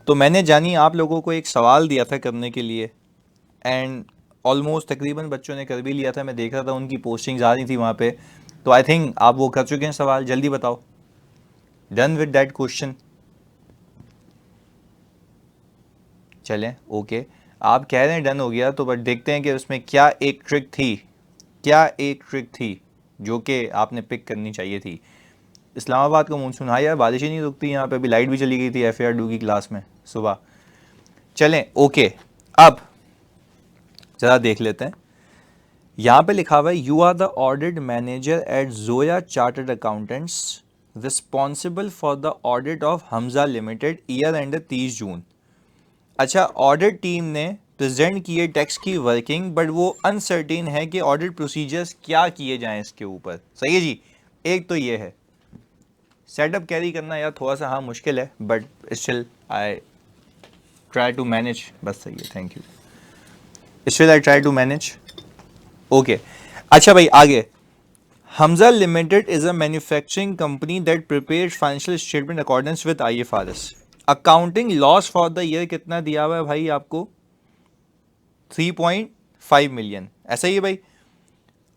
तो मैंने जानी आप लोगों को एक सवाल दिया था करने के लिए, एंड ऑलमोस्ट तकरीबन बच्चों ने कर भी लिया था। मैं देख रहा था उनकी पोस्टिंग्स आ रही थी वहाँ पे, तो आई थिंक आप वो कर चुके हैं सवाल। जल्दी बताओ, डन विद दैट क्वेश्चन? चलें, ओके। आप कह रहे हैं डन हो गया, तो बट देखते हैं कि उसमें क्या एक ट्रिक थी, क्या एक ट्रिक थी जो कि आपने पिक करनी चाहिए थी। इस्लामाबाद का मानसून, हाँ यार बारिश ही नहीं रुकती यहाँ पे, अभी लाइट भी चली गई थी FAR 2 की क्लास में सुबह। चलें, ओके। अब ज़रा देख लेते हैं। यहाँ पे लिखा हुआ है you are the audit manager at Zoya chartered accountants responsible for the audit of Hamza limited, year end 30 June. अच्छा, ऑडिट टीम ने प्रेजेंट किए टैक्स की वर्किंग, बट वो अनसर्टेन है कि ऑडिट प्रोसीजर्स क्या किए जाएं इसके ऊपर। सही है जी। एक तो ये है सेटअप कैरी करना यार थोड़ा सा हाँ मुश्किल है, but still I try to manage. बस सही है, thank you. Still I try to manage, okay. अच्छा भाई आगे, Hamza limited is a manufacturing company that prepares financial statement accordance with IFRS। Accounting loss for the year कितना दिया हुआ है भाई आपको? 3.5 मिलियन, ऐसा ही है भाई।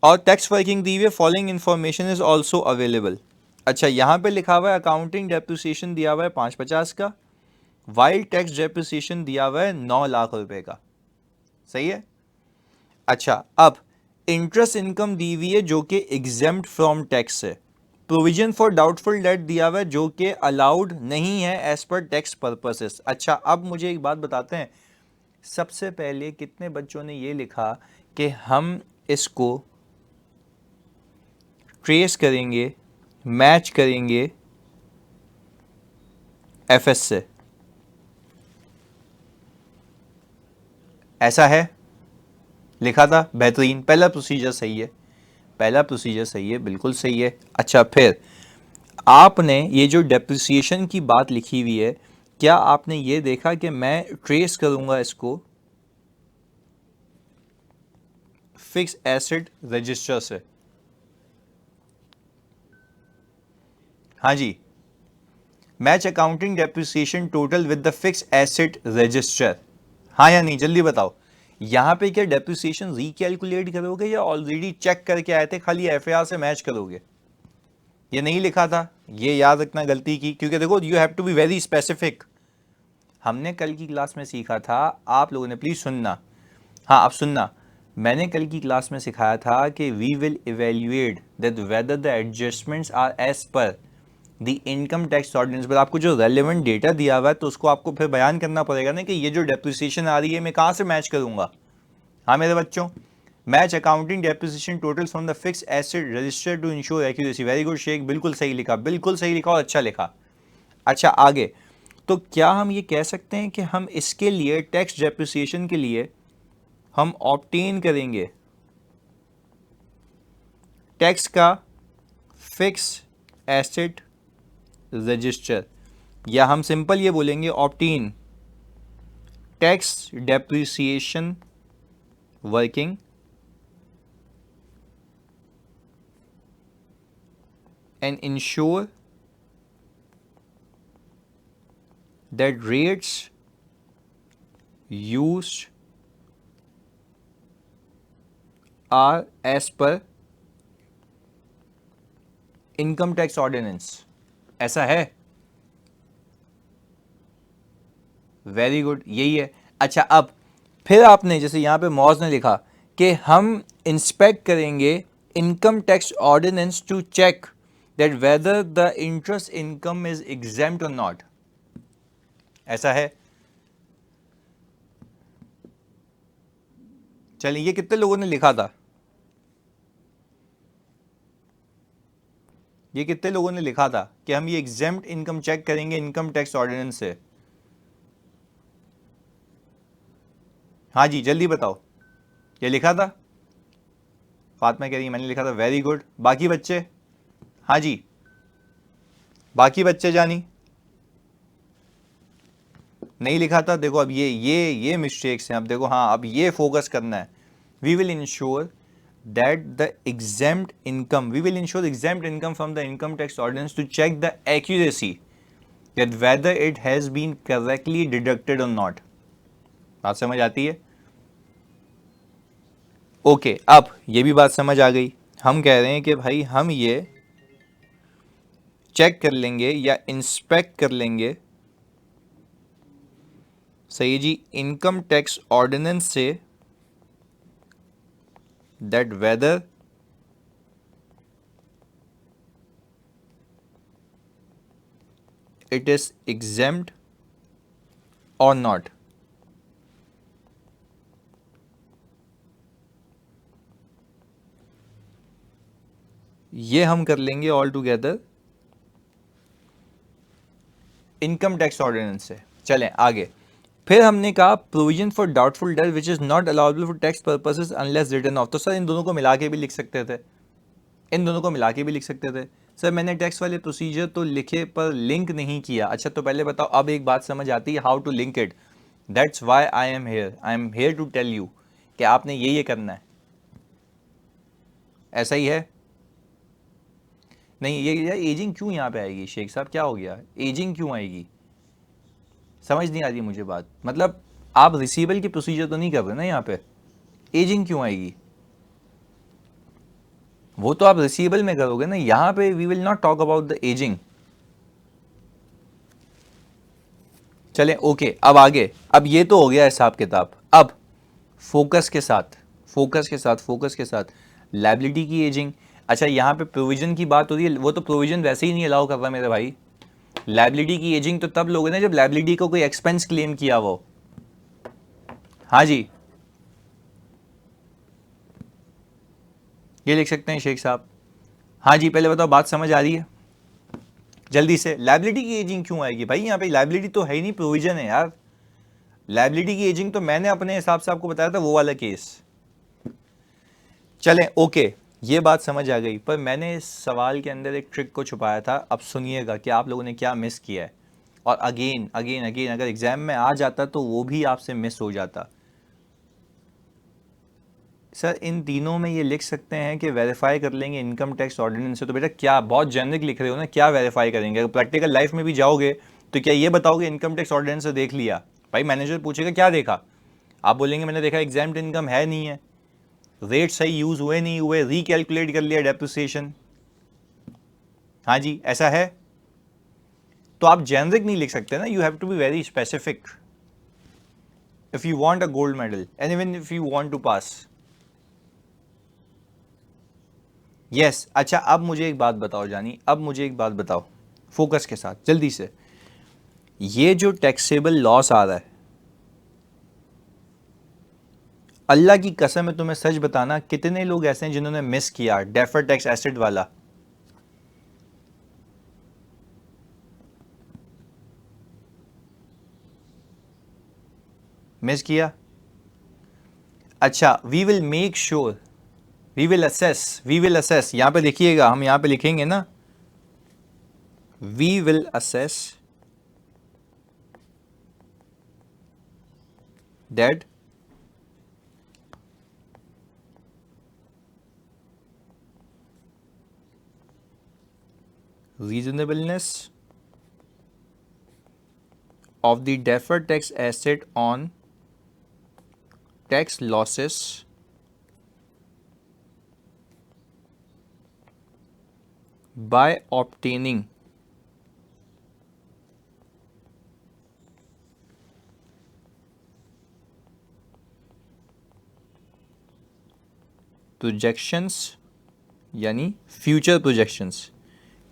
और टैक्स वर्किंग दी हुई है, following information is also available. अच्छा, यहाँ पे लिखा हुआ है अकाउंटिंग डेप्रिसिएशन दिया हुआ है 550 का, वाइल्ड टैक्स डेप्रिसिएशन दिया हुआ है 9 लाख रुपए का। सही है। अच्छा, अब इंटरेस्ट इनकम दी हुई है जो कि एग्जेम्प्ट फ्रॉम टैक्स है। प्रोविजन फॉर डाउटफुल डेट दिया हुआ है जो कि अलाउड नहीं है एज पर टैक्स पर्पसेस। अच्छा, अब मुझे एक बात बताते हैं, सबसे पहले कितने बच्चों ने ये लिखा कि हम इसको ट्रेस करेंगे, मैच करेंगे FS से? ऐसा है, लिखा था, बेहतरीन। पहला प्रोसीजर सही है, पहला प्रोसीजर सही है, बिल्कुल सही है। अच्छा, फिर आपने ये जो डेप्रिसिएशन की बात लिखी हुई है, क्या आपने ये देखा कि मैं ट्रेस करूंगा इसको फिक्स एसेट रजिस्टर से? हाँ जी, match accounting depreciation total with the fix asset register, हाँ या नहीं? जल्दी बताओ। यहां पे क्या डेप्रिसिएशन रिकैलकुलेट करोगे या ऑलरेडी चेक करके आए थे खाली FAR से मैच करोगे? ये नहीं लिखा था, ये याद रखना गलती की, क्योंकि देखो you have to be very specific. हमने कल की क्लास में सीखा था, आप लोगों ने प्लीज सुनना, हाँ अब सुनना, मैंने कल की क्लास में सिखाया था कि we will evaluate that whether the adjustments are as per the income tax ordinance. पर आपको जो रेलिवेंट डेटा दिया हुआ है तो उसको आपको फिर बयान करना पड़ेगा ना कि ये जो डेप्रिसिएशन आ रही है मैं कहाँ से मैच करूंगा। हाँ मेरे बच्चों, match accounting depreciation total from the fix asset register to ensure accuracy. Very good Shaikh, बिल्कुल सही लिखा, बिल्कुल सही लिखा और अच्छा लिखा। अच्छा आगे, तो क्या हम ये कह सकते हैं कि हम इसके लिए टैक्स डेप्रिसिएशन के लिए हम ऑब्टेन करेंगे टैक्स का फिक्स एसेट रजिस्टर, या हम सिंपल ये बोलेंगे obtain tax depreciation working and ensure that rates used are as per income tax ordinance. ऐसा है, वेरी गुड, यही है। अच्छा, अब फिर आपने जैसे यहाँ पे मौज ने लिखा कि हम इंस्पेक्ट करेंगे income tax ordinance to check that whether the interest income is exempt और नॉट। ऐसा है। चलिए, ये कितने लोगों ने लिखा था? ये कितने लोगों ने लिखा था कि हम ये एग्जेम्प्ट इनकम चेक करेंगे इनकम टैक्स ऑर्डिनेंस से? हाँ जी, जल्दी बताओ। ये लिखा था? फातिमा कह रही है मैंने लिखा था, वेरी गुड। बाकी बच्चे? हाँ जी, बाकी बच्चे जानी नहीं लिखा था। देखो अब ये मिस्टेक्स हैं। अब देखो, हाँ अब ये फोकस करना है। We will ensure that the exempt income, we will ensure exempt income from the income tax ordinance to check the accuracy that whether it has been correctly deducted or not. बात समझ आती है? Okay, अब ये भी बात समझ आ गई। हम कह रहे हैं कि भाई हम ये चेक कर लेंगे या इंस्पेक्ट कर लेंगे, सही जी, इनकम टैक्स ऑर्डिनेंस से, that whether it is exempt or not. ये हम कर लेंगे all together income tax ordinance से। चलें आगे। फिर हमने कहा provision for doubtful debt which is not allowable for tax purposes unless written off. तो सर इन दोनों को मिला के भी लिख सकते थे, इन दोनों को मिला के भी लिख सकते थे। सर मैंने टैक्स वाले प्रोसीजर तो लिखे पर लिंक नहीं किया। अच्छा तो पहले बताओ, अब एक बात समझ आती है how to link it. That's why I am here to tell you कि आपने ये करना है। ऐसा ही है? नहीं, ये एजिंग क्यों यहाँ पे आएगी शेख साहब, क्या हो गया? एजिंग क्यों आएगी? समझ नहीं आ रही मुझे बात। मतलब आप रिसीवेबल की प्रोसीजर तो नहीं कर रहे ना यहाँ पे, एजिंग क्यों आएगी? वो तो आप रिसीवेबल में करोगे ना, यहाँ पे we will not talk about the ageing. चले ओके, अब आगे। अब ये तो हो गया हिसाब किताब। अब फोकस के साथ लायबिलिटी की एजिंग। अच्छा यहाँ पे प्रोविजन की बात हो रही है, वो तो प्रोविजन वैसे ही नहीं अलाउ कर रहा मेरे भाई। लायबिलिटी की एजिंग तो तब लोगे ना जब लायबिलिटी को कोई एक्सपेंस क्लेम किया वो। हाँ जी, ये लिख सकते हैं शेख साहब। हाँ जी, पहले बताओ बात समझ आ रही है जल्दी से। लायबिलिटी की एजिंग क्यों आएगी भाई? यहाँ पे लायबिलिटी तो है ही नहीं, प्रोविजन है यार। लायबिलिटी की एजिंग तो मैंने अपने हिसाब से आपको बताया था, वो वाला केस। चलें ओके, ये बात समझ आ गई। पर मैंने इस सवाल के अंदर एक ट्रिक को छुपाया था। अब सुनिएगा कि आप लोगों ने क्या मिस किया है। और अगेन अगर एग्जाम में आ जाता तो वो भी आपसे मिस हो जाता। सर इन तीनों में ये लिख सकते हैं कि वेरीफाई कर लेंगे इनकम टैक्स ऑर्डिनेंस से। तो बेटा क्या बहुत जेनरिक लिख रहे हो ना, क्या वेरीफाई करेंगे? अगर प्रैक्टिकल लाइफ में भी जाओगे तो क्या ये बताओगे इनकम टैक्स ऑर्डिनेंस से देख लिया? भाई मैनेजर पूछेगा क्या देखा, आप बोलेंगे मैंने देखा एग्जाम्ड इनकम है नहीं है, रेट सही यूज हुए नहीं हुए, रिकैलकुलेट कर लिया डेप्रिसिएशन। हाँ जी ऐसा है। तो आप जेनरिक नहीं लिख सकते ना, you have to be very specific if you want a gold medal and even if you want to pass. Yes अच्छा अब मुझे एक बात बताओ जानी, अब मुझे एक बात बताओ फोकस के साथ जल्दी से। ये जो टैक्सेबल लॉस आ रहा है, अल्लाह की कसम है तुम्हें सच बताना, कितने लोग ऐसे हैं जिन्होंने मिस किया डेफर्ड टैक्स एसेट वाला? मिस किया? अच्छा we will make sure, we will assess. यहां पे देखिएगा, हम यहां पे लिखेंगे ना, we will assess that reasonableness of the deferred tax asset on tax losses by obtaining projections यानी फ्यूचर प्रोजेक्शंस।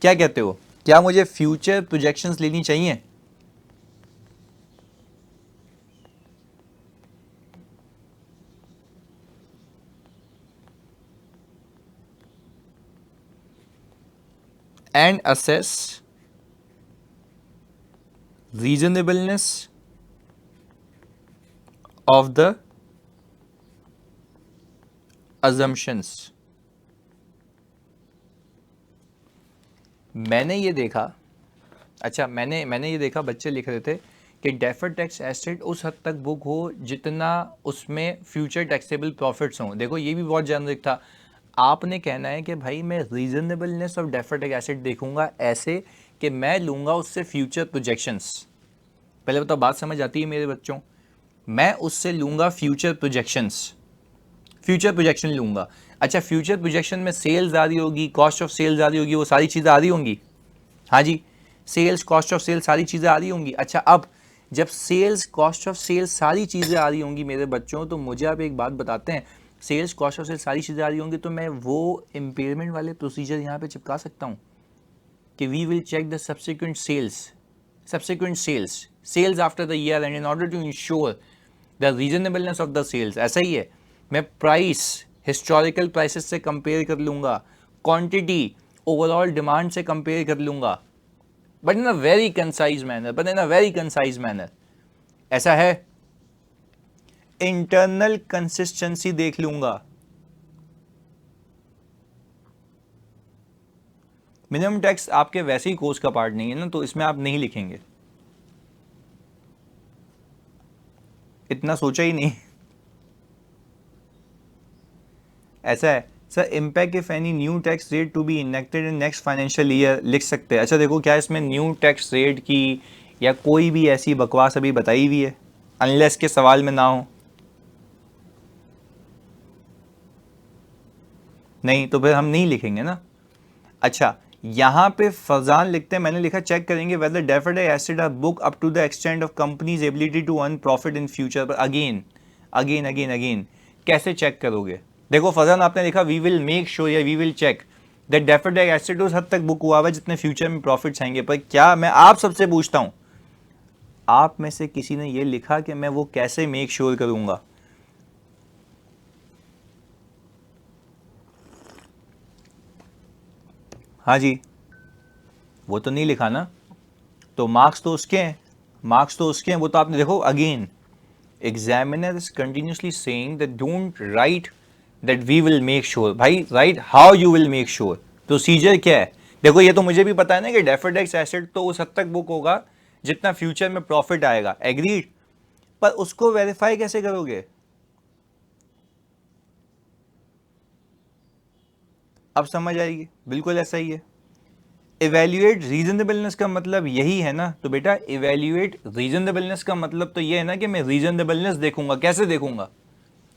क्या कहते हो, क्या मुझे फ्यूचर प्रोजेक्शंस लेनी चाहिए? And assess reasonableness of the assumptions। मैंने ये देखा, अच्छा मैंने ये देखा बच्चे लिख रहे थे कि डेफर्ड टैक्स एसेट उस हद तक बुक हो जितना उसमें फ्यूचर टैक्सेबल प्रॉफिट्स हों। देखो ये भी बहुत जेनरिक था। आपने कहना है कि भाई मैं reasonableness of deferred tax asset देखूंगा ऐसे कि मैं लूँगा उससे फ्यूचर प्रोजेक्शंस। पहले बताओ बात समझ आती है मेरे बच्चों? मैं उससे लूँगा फ्यूचर प्रोजेक्शंस, फ्यूचर प्रोजेक्शन लूँगा। अच्छा, फ्यूचर प्रोजेक्शन में सेल्स आ रही होगी, कॉस्ट ऑफ सेल्स आ रही होगी, वो सारी चीज़ें आ रही होंगी। हाँ जी, सेल्स, कॉस्ट ऑफ सेल्स, सारी चीज़ें आ रही होंगी। अच्छा, अब जब सेल्स, कॉस्ट ऑफ सेल्स, सारी चीज़ें आ रही होंगी मेरे बच्चों, तो मुझे आप एक बात बताते हैं, सेल्स, कॉस्ट ऑफ सेल्स, सारी चीज़ें आ रही होंगी, तो मैं वो इम्पेयरमेंट वाले प्रोसीजर यहाँ पे चिपका सकता हूँ कि we will check the subsequent sales sales after the year end in order to ensure the reasonableness of the sales. ऐसा ही है, मैं प्राइस हिस्टोरिकल प्राइसेस से कंपेयर कर लूँगा, क्वांटिटी ओवरऑल डिमांड से कंपेयर कर लूँगा, but in a very concise manner, ऐसा है। इंटरनल कंसिस्टेंसी देख लूँगा। मिनिमम टैक्स आपके वैसे ही कोर्स का पार्ट नहीं है ना, तो इसमें आप नहीं लिखेंगे, इतना सोचा ही नहीं। ऐसा है sir, impact if any new tax rate to be enacted in next financial year लिख सकते हैं। अच्छा देखो, क्या इसमें न्यू टैक्स रेट की या कोई भी ऐसी बकवास अभी बताई हुई है, अनलेस के सवाल में ना हो? नहीं, तो फिर हम नहीं लिखेंगे ना। अच्छा, यहाँ पे फरजान लिखते हैं, मैंने लिखा चेक करेंगे whether deferred asset are book up to the extent of companies ability to earn profit in future. पर अगेन अगेन अगेन अगेन कैसे चेक करोगे? देखो फरजान, आपने लिखा वी विल मेक श्योर या we will check that deferred asset उस हद तक बुक हुआ हुआ जितने फ्यूचर में प्रॉफिट्स आएंगे। पर क्या मैं आप सबसे पूछता हूं, आप में से किसी ने ये लिखा कि मैं वो कैसे मेक श्योर करूंगा? हाँ जी, वो तो नहीं लिखा ना, तो मार्क्स तो उसके हैं, वो तो आपने देखो again examiner is continuously saying that don't write that we will make sure. भाई write how you will make sure, procedure क्या है? देखो ये तो मुझे भी पता है ना कि डेफर्ड टैक्स एसेट तो उस हद तक बुक होगा जितना फ्यूचर में प्रॉफिट आएगा, एग्रीड, पर उसको वेरीफाई कैसे करोगे? अब समझ आएगी, बिल्कुल ऐसा ही है। इवेल्युएट रीजनेबलनेस का मतलब यही है ना, तो बेटा इवेल्युएट रीजनेबलनेस का मतलब तो ये है ना कि मैं रीजनेबलनेस देखूंगा। कैसे देखूंगा?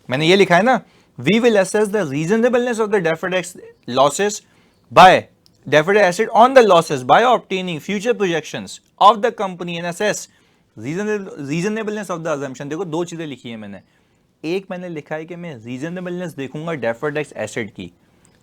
मैंने ये लिखा है ना, we will assess the reasonableness of the deferred tax losses by deferred asset on the losses by obtaining future projections of the company and assess reasonableness of the assumption. देखो दो चीजें लिखी है मैंने, एक मैंने लिखा है कि मैं रीजनेबलनेस देखूंगा डेफर्ड टैक्स एसेट की,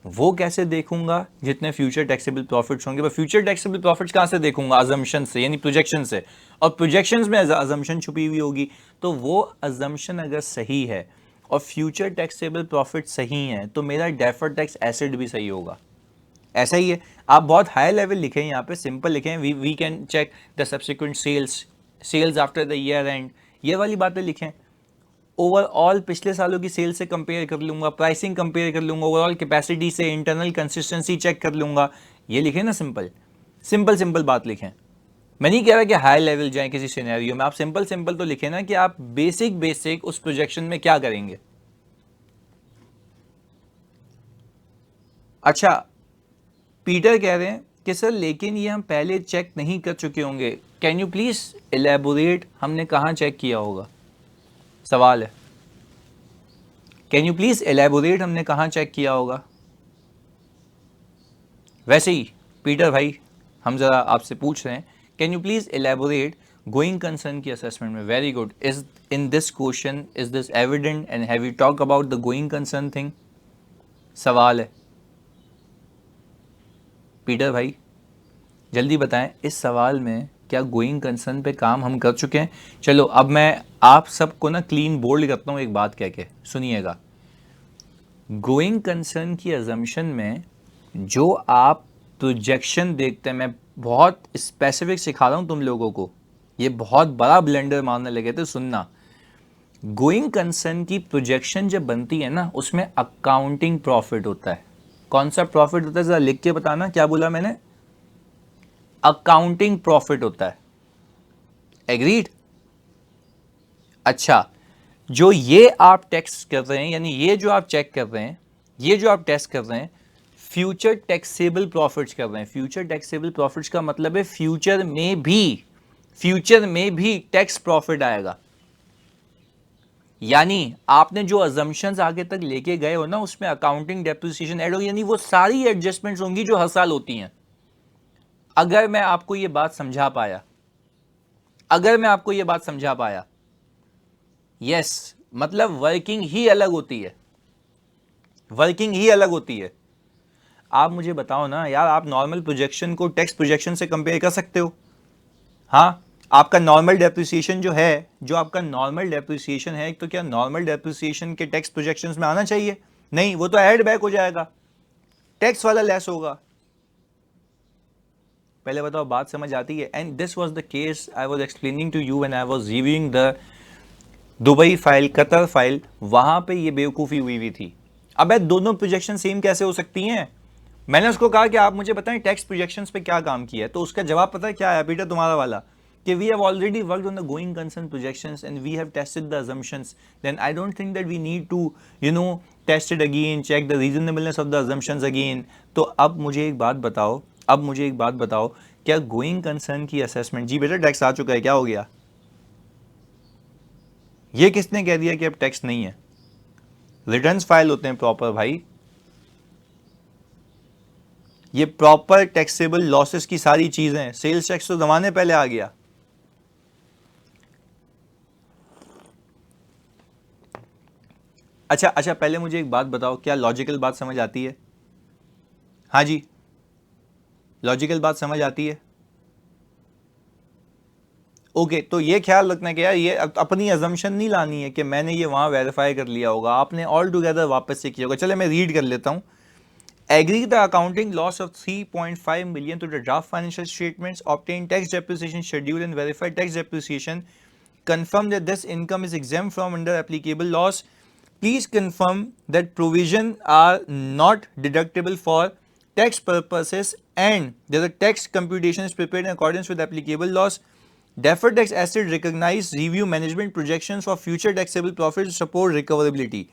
वो कैसे देखूंगा? जितने फ्यूचर टैक्सेबल प्रॉफिट्स होंगे। पर फ्यूचर टैक्सेबल प्रॉफिट्स कहां से देखूंगा? अजम्पशन से, यानी प्रोजेक्शन से, और प्रोजेक्शंस में अजम्पशन छुपी हुई होगी, तो वो अजम्पशन अगर सही है और फ्यूचर टैक्सेबल प्रॉफिट सही है तो मेरा डेफर्ड टैक्स एसेट भी सही होगा। ऐसा ही है, आप बहुत हाई लेवल लिखें, यहाँ पे सिंपल लिखें, we can check the subsequent sales after the year end, ये वाली बातें लिखें। ओवरऑल पिछले सालों की सेल से कंपेयर कर लूंगा, प्राइसिंग कंपेयर कर लूंगा, ओवरऑल कैपेसिटी से इंटरनल कंसिस्टेंसी चेक कर लूंगा। ये लिखें ना, सिंपल सिंपल बात लिखें। मैं नहीं कह रहा कि हाई लेवल जाएं किसी सिनेरियो में, आप सिंपल तो लिखें ना कि आप बेसिक उस प्रोजेक्शन में क्या करेंगे। अच्छा, पीटर कह रहे हैं कि सर लेकिन ये हम पहले चेक नहीं कर चुके होंगे, कैन यू प्लीज एलैबोरेट, हमने कहाँ चेक किया होगा? सवाल है, कैन यू प्लीज एलैबोरेट, हमने कहाँ चेक किया होगा? वैसे ही पीटर भाई, हम जरा आपसे पूछ रहे हैं, can you please elaborate going concern की असेसमेंट में? Very good, is in this question is this evident and have you talk about the going concern thing? सवाल है पीटर भाई, जल्दी बताएं, इस सवाल में क्या गोइंग कंसर्न पे काम हम कर चुके हैं? चलो अब मैं आप सबको ना क्लीन बोल्ड करता हूं एक बात कह के, सुनिएगा। गोइंग कंसर्न की अजम्पशन में जो आप प्रोजेक्शन देखते हैं, मैं बहुत स्पेसिफिक सिखा रहा हूं तुम लोगों को, ये बहुत बड़ा ब्लेंडर मारने लगे थे, सुनना। गोइंग कंसर्न की प्रोजेक्शन जब बनती है ना, उसमें अकाउंटिंग प्रॉफिट होता है। कौन सा प्रॉफिट होता है, जरा लिख के बताना, क्या बोला मैंने? अकाउंटिंग प्रॉफिट होता है, एग्रीड? अच्छा, जो ये आप टेक्स्ट कर रहे हैं, यानी ये जो आप चेक कर रहे हैं, ये जो आप टेस्ट कर रहे हैं, फ्यूचर टैक्सेबल प्रॉफिट्स कर रहे हैं। फ्यूचर टैक्सेबल प्रॉफिट्स का मतलब है फ्यूचर में भी टैक्स प्रॉफिट आएगा। यानी आपने जो अजम्पशंस आगे तक लेके गए हो ना, उसमें अकाउंटिंग डेप्रिसिएशन ऐड होगी, यानी वो सारी एडजस्टमेंट्स होंगी जो हर साल होती हैं। अगर मैं आपको ये बात समझा पाया, यस, मतलब वर्किंग ही अलग होती है। आप मुझे बताओ ना यार, आप नॉर्मल प्रोजेक्शन को टैक्स प्रोजेक्शन से कंपेयर कर सकते हो? हाँ, आपका नॉर्मल डेप्रिसिएशन जो आपका नॉर्मल डेप्रिसिएशन है, तो क्या नॉर्मल डेप्रिसिएशन के टैक्स प्रोजेक्शंस में आना चाहिए? नहीं, वो तो ऐड बैक हो जाएगा, टैक्स वाला लेस होगा। पहले बताओ, बात समझ आती है? And this was the case I was explaining to you when I was reviewing the Dubai file, Qatar file, वहां पे ये बेवकूफ़ी हुई थी। अब दोनों प्रोजेक्शन सेम कैसे हो सकती हैं? मैंने उसको कहा कि आप मुझे बताएं टैक्स प्रोजेक्शंस पे क्या काम किया है, तो उसका जवाब पता है क्या है बेटा तुम्हारा वाला, कि we have already worked on the going concern projections and we have tested the assumptions, then I don't think that we need to test it again, check the reasonableness of the assumptions again. तो अब मुझे एक बात बताओ, क्या going concern की assessment, जी बेटा टैक्स आ चुका है, क्या हो गया? ये किसने कह दिया कि अब टैक्स नहीं है? रिटर्न्स फाइल होते हैं प्रॉपर भाई, ये प्रॉपर टैक्सेबल लॉसेस की सारी चीजें। सेल्स टैक्स तो जमाने पहले आ गया। अच्छा, पहले मुझे एक बात बताओ, क्या लॉजिकल बात समझ आती है? हाँ जी, लॉजिकल बात समझ आती है? ओके, तो ये ख्याल रखना कि यार ये अपनी अजम्पशन नहीं लानी है कि मैंने ये वहां वेरीफाई कर लिया होगा, आपने ऑल टुगेदर वापस से किया होगा। चले मैं रीड कर लेता हूं। Agree the accounting loss of 3.5 million to the draft financial statements, obtain tax depreciation schedule and verify tax depreciation, confirm that this income is exempt from under applicable laws. Please confirm that provision are not deductible for tax purposes and that the tax computation is prepared in accordance with applicable laws. Deferred tax asset recognize, review management projections for future taxable profits to support recoverability.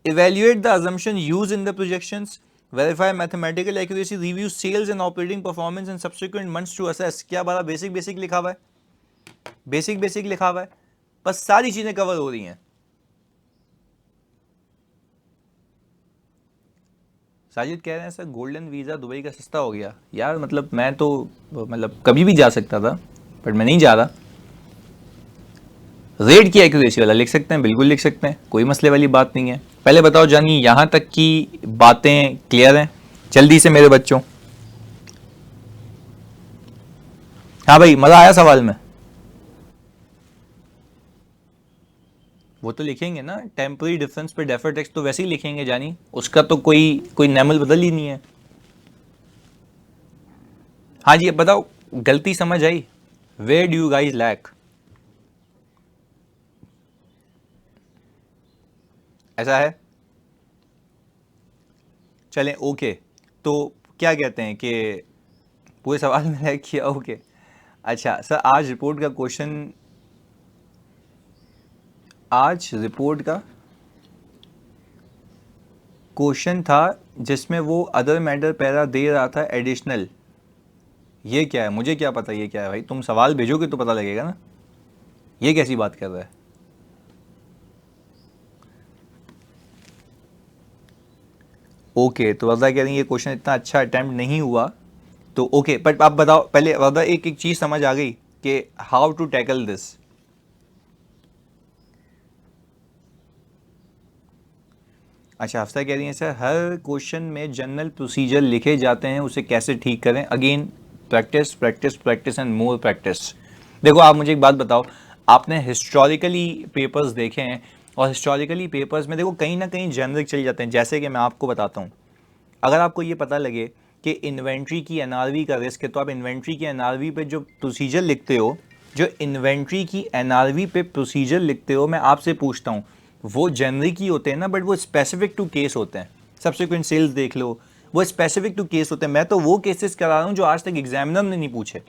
Evaluate the assumption used in the projections. Verify mathematical accuracy. Review sales and operating performance in subsequent months to assess. क्या बड़ा basic लिखा हुआ है? Basic लिखा हुआ है, बस सारी चीजें कवर हो रही हैं। साजिद कह रहे हैं सर गोल्डन वीज़ा दुबई का सस्ता हो गया। यार मतलब मैं तो कभी भी जा सकता था, बट मैं नहीं जा रहा। रेट की एक्यूरेसी वाला लिख सकते हैं, बिल्कुल लिख सकते हैं, कोई मसले वाली बात नहीं है। पहले बताओ जानी, यहां तक की बातें क्लियर हैं? जल्दी से मेरे बच्चों। हाँ भाई, मजा आया सवाल में? वो तो लिखेंगे ना, टेम्पररी डिफरेंस पे डेफर्ड टैक्स तो वैसे ही लिखेंगे जानी, उसका तो कोई नेमल बदल ही नहीं है। हाँ जी, अब बताओ, गलती समझ आई? Where do you guys lack? ऐसा है? चलें, ओके। तो क्या कहते हैं कि पूरे सवाल में लैक किया? ओके। अच्छा सर, आज रिपोर्ट का क्वेश्चन था जिसमें वो अदर मैटर पैरा दे रहा था एडिशनल। ये क्या है? मुझे क्या पता ये क्या है भाई, तुम सवाल भेजोगे तो पता लगेगा ना। ये कैसी बात कर रहा है? ओके, तो वजह कह रही है ये क्वेश्चन इतना अच्छा अटेम्प्ट नहीं हुआ, तो ओके। बट आप बताओ पहले वजह, एक चीज समझ आ गई कि हाउ टू टैकल दिस। अच्छा, हफ्ता कह रही है सर हर क्वेश्चन में जनरल प्रोसीजर लिखे जाते हैं, उसे कैसे ठीक करें? Again practice practice practice and more practice. देखो आप मुझे एक बात बताओ, आपने हिस्टोरिकली पेपर्स देखे हैं, और हिस्टोरिकली पेपर्स में देखो कहीं ना कहीं जेनरिक चल जाते हैं। जैसे कि मैं आपको बताता हूँ, अगर आपको ये पता लगे कि इन्वेंट्री की एनआरवी का रिस्क है, तो आप इन्वेंट्री की एनआरवी पे जो प्रोसीजर लिखते हो, मैं आपसे पूछता हूँ, वो जेनरिक ही होते हैं ना, बट वो स्पेसिफिक टू केस होते हैं। सब्सिक्वेंट सेल्स देख लो, वो स्पेसिफिक टू केस होते हैं। मैं तो वो केसेस करा रहा हूं जो आज तक एग्जामिनर ने नहीं पूछे।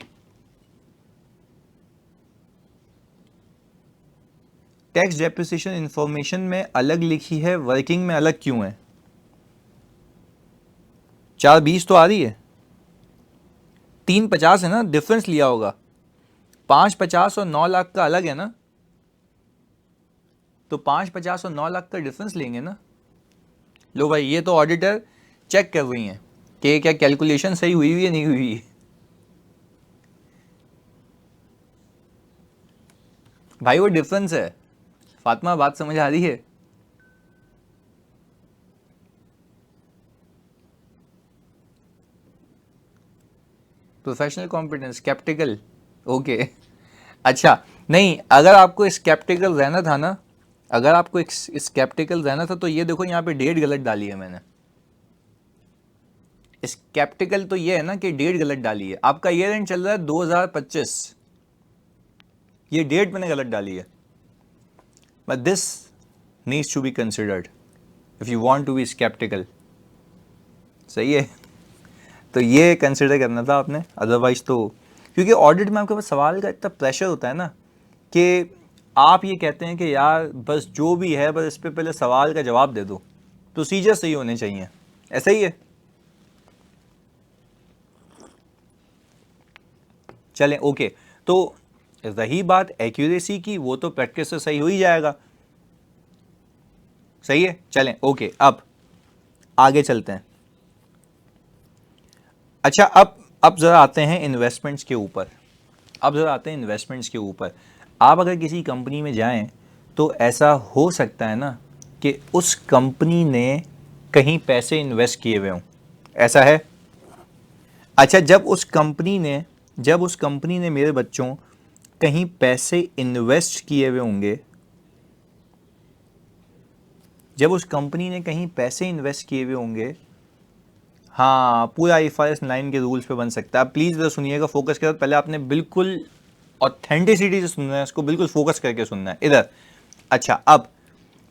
टैक्स डेप्रिसिएशन इंफॉर्मेशन में अलग लिखी है, वर्किंग में अलग क्यों है? 420 तो आ रही है, 350 है ना, डिफरेंस लिया होगा। 550 और 9 लाख का अलग है ना, तो 550 और 9 लाख का डिफरेंस लेंगे ना। लो भाई, ये तो ऑडिटर चेक कर रही हैं कि क्या कैलकुलेशन सही हुई है नहीं हुई है। भाई वो डिफरेंस है। फातिमा, बात समझ आ रही है? Professional competence, sceptical, okay. अच्छा, नहीं, अगर आपको स्केप्टिकल रहना था ना, अगर आपको स्केप्टिकल रहना था तो ये देखो यहाँ पे डेट गलत डाली है मैंने। स्केप्टिकल तो ये है ना कि डेट गलत डाली है। आपका ईयर एंड चल रहा है 2025, ये डेट मैंने गलत डाली है। But this needs to be considered if you want to be sceptical. सही है, तो ये कंसिडर करना था आपने, अदरवाइज तो, क्योंकि ऑडिट में आपके पास सवाल का इतना प्रेशर होता है ना कि आप ये कहते हैं कि यार बस जो भी है बस इस पे पहले सवाल का जवाब दे दो, प्रोसीजर सही होने चाहिए। ऐसा ही है। चलें, ओके। तो रही बात एक्यूरेसी की, वो तो प्रैक्टिस से सही हो ही जाएगा। सही है, चलें, ओके। अब आगे चलते हैं। अच्छा, अब ज़रा आते हैं इन्वेस्टमेंट्स के ऊपर। आप अगर किसी कंपनी में जाएं तो ऐसा हो सकता है ना कि उस कंपनी ने कहीं पैसे इन्वेस्ट किए हुए हों। ऐसा है? अच्छा, जब उस कंपनी ने मेरे बच्चों कहीं पैसे इन्वेस्ट किए हुए होंगे, हाँ, पूरा IFRS 9 के रूल्स पे बन सकता है। आप प्लीज़ इधर सुनिएगा, फोकस करो। पहले आपने बिल्कुल ऑथेंटिसिटी से सुनना है, इसको बिल्कुल फोकस करके सुनना है इधर। अच्छा, अब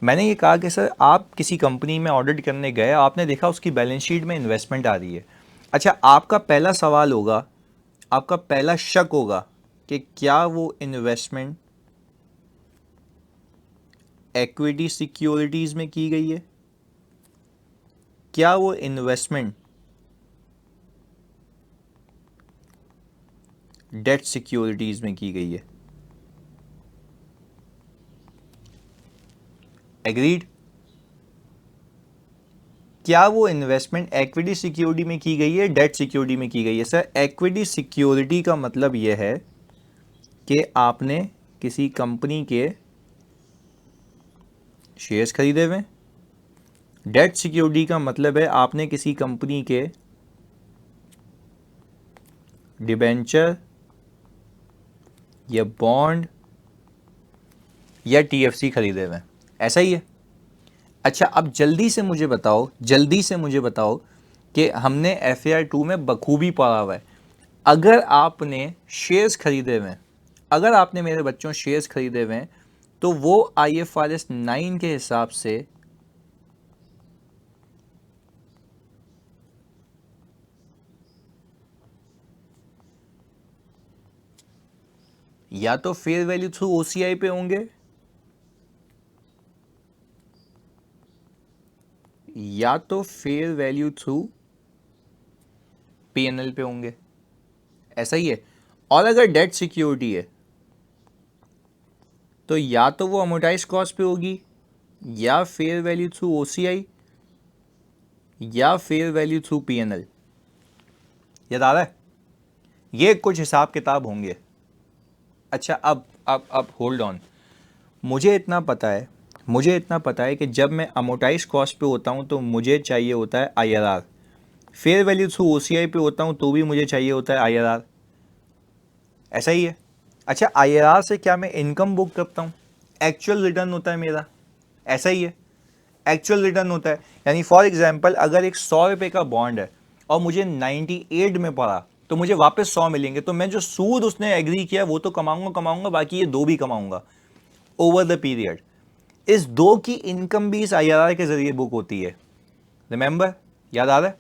मैंने ये कहा कि सर आप किसी कंपनी में ऑडिट करने गए, आपने देखा उसकी बैलेंस शीट में इन्वेस्टमेंट आ रही है। अच्छा, आपका पहला सवाल होगा, आपका पहला शक होगा कि क्या वो इन्वेस्टमेंट इक्विटी सिक्योरिटीज़ में की गई है, क्या वो इन्वेस्टमेंट डेट सिक्योरिटीज़ में की गई है। एग्रीड? क्या वो इन्वेस्टमेंट इक्विटी सिक्योरिटी में की गई है, डेट सिक्योरिटी में की गई है? सर, इक्विटी सिक्योरिटी का मतलब यह है कि आपने किसी कंपनी के शेयर्स खरीदे हुए। डेट सिक्योरिटी का मतलब है आपने किसी कंपनी के डिबेंचर या बॉन्ड या TFC खरीदे हुए। ऐसा ही है। अच्छा, अब जल्दी से मुझे बताओ कि हमने FAR 2 में बखूबी पढ़ा हुआ है, अगर आपने शेयर्स खरीदे हुए, अगर आपने मेरे बच्चों शेयर्स खरीदे हुए तो वो IFRS 9 के हिसाब से या तो फेयर वैल्यू थ्रू OCI पे होंगे या तो फेयर वैल्यू थ्रू P&L पे होंगे। ऐसा ही है। और अगर डेट सिक्योरिटी है तो या तो वो अमोर्टाइज कॉस्ट पे होगी या फेयर वैल्यू थ्रू OCI या फेयर वैल्यू थ्रू P&L। याद आ रहा है? ये कुछ हिसाब किताब होंगे। अच्छा, अब होल्ड ऑन। मुझे इतना पता है कि जब मैं अमोर्टाइज कॉस्ट पे होता हूँ तो मुझे चाहिए होता है IRR, fair value through OCI पे होता हूँ तो भी मुझे चाहिए होता है IRR। ऐसा ही है। अच्छा, IRR से क्या मैं इनकम बुक करता हूँ? एक्चुअल रिटर्न होता है मेरा। ऐसा ही है, एक्चुअल रिटर्न होता है। यानी फॉर एग्जांपल, अगर एक 100 रुपये का बॉन्ड है और मुझे 98 में पड़ा तो मुझे वापस 100 मिलेंगे, तो मैं जो सूद उसने एग्री किया वो तो कमाऊंगा, बाकी ये 2 भी कमाऊंगा ओवर द पीरियड। इस 2 की इनकम भी इस IRR के जरिए बुक होती है। रिमेंबर? याद आ रहा है?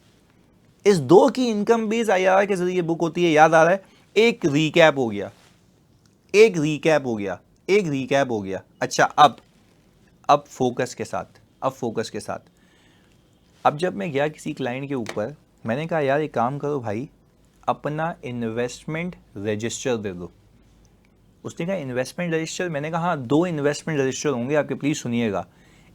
इस 2 की इनकम भी इस IRR के जरिए बुक होती है। याद आ रहा है? एक रीकैप हो गया। अच्छा, अब फोकस के साथ अब जब मैं गया किसी क्लाइंट के ऊपर मैंने कहा यार एक काम करो भाई, अपना इन्वेस्टमेंट रजिस्टर दे दो। उसने कहा इन्वेस्टमेंट रजिस्टर? मैंने कहा हाँ, 2 इन्वेस्टमेंट रजिस्टर होंगे आपके, प्लीज़ सुनिएगा।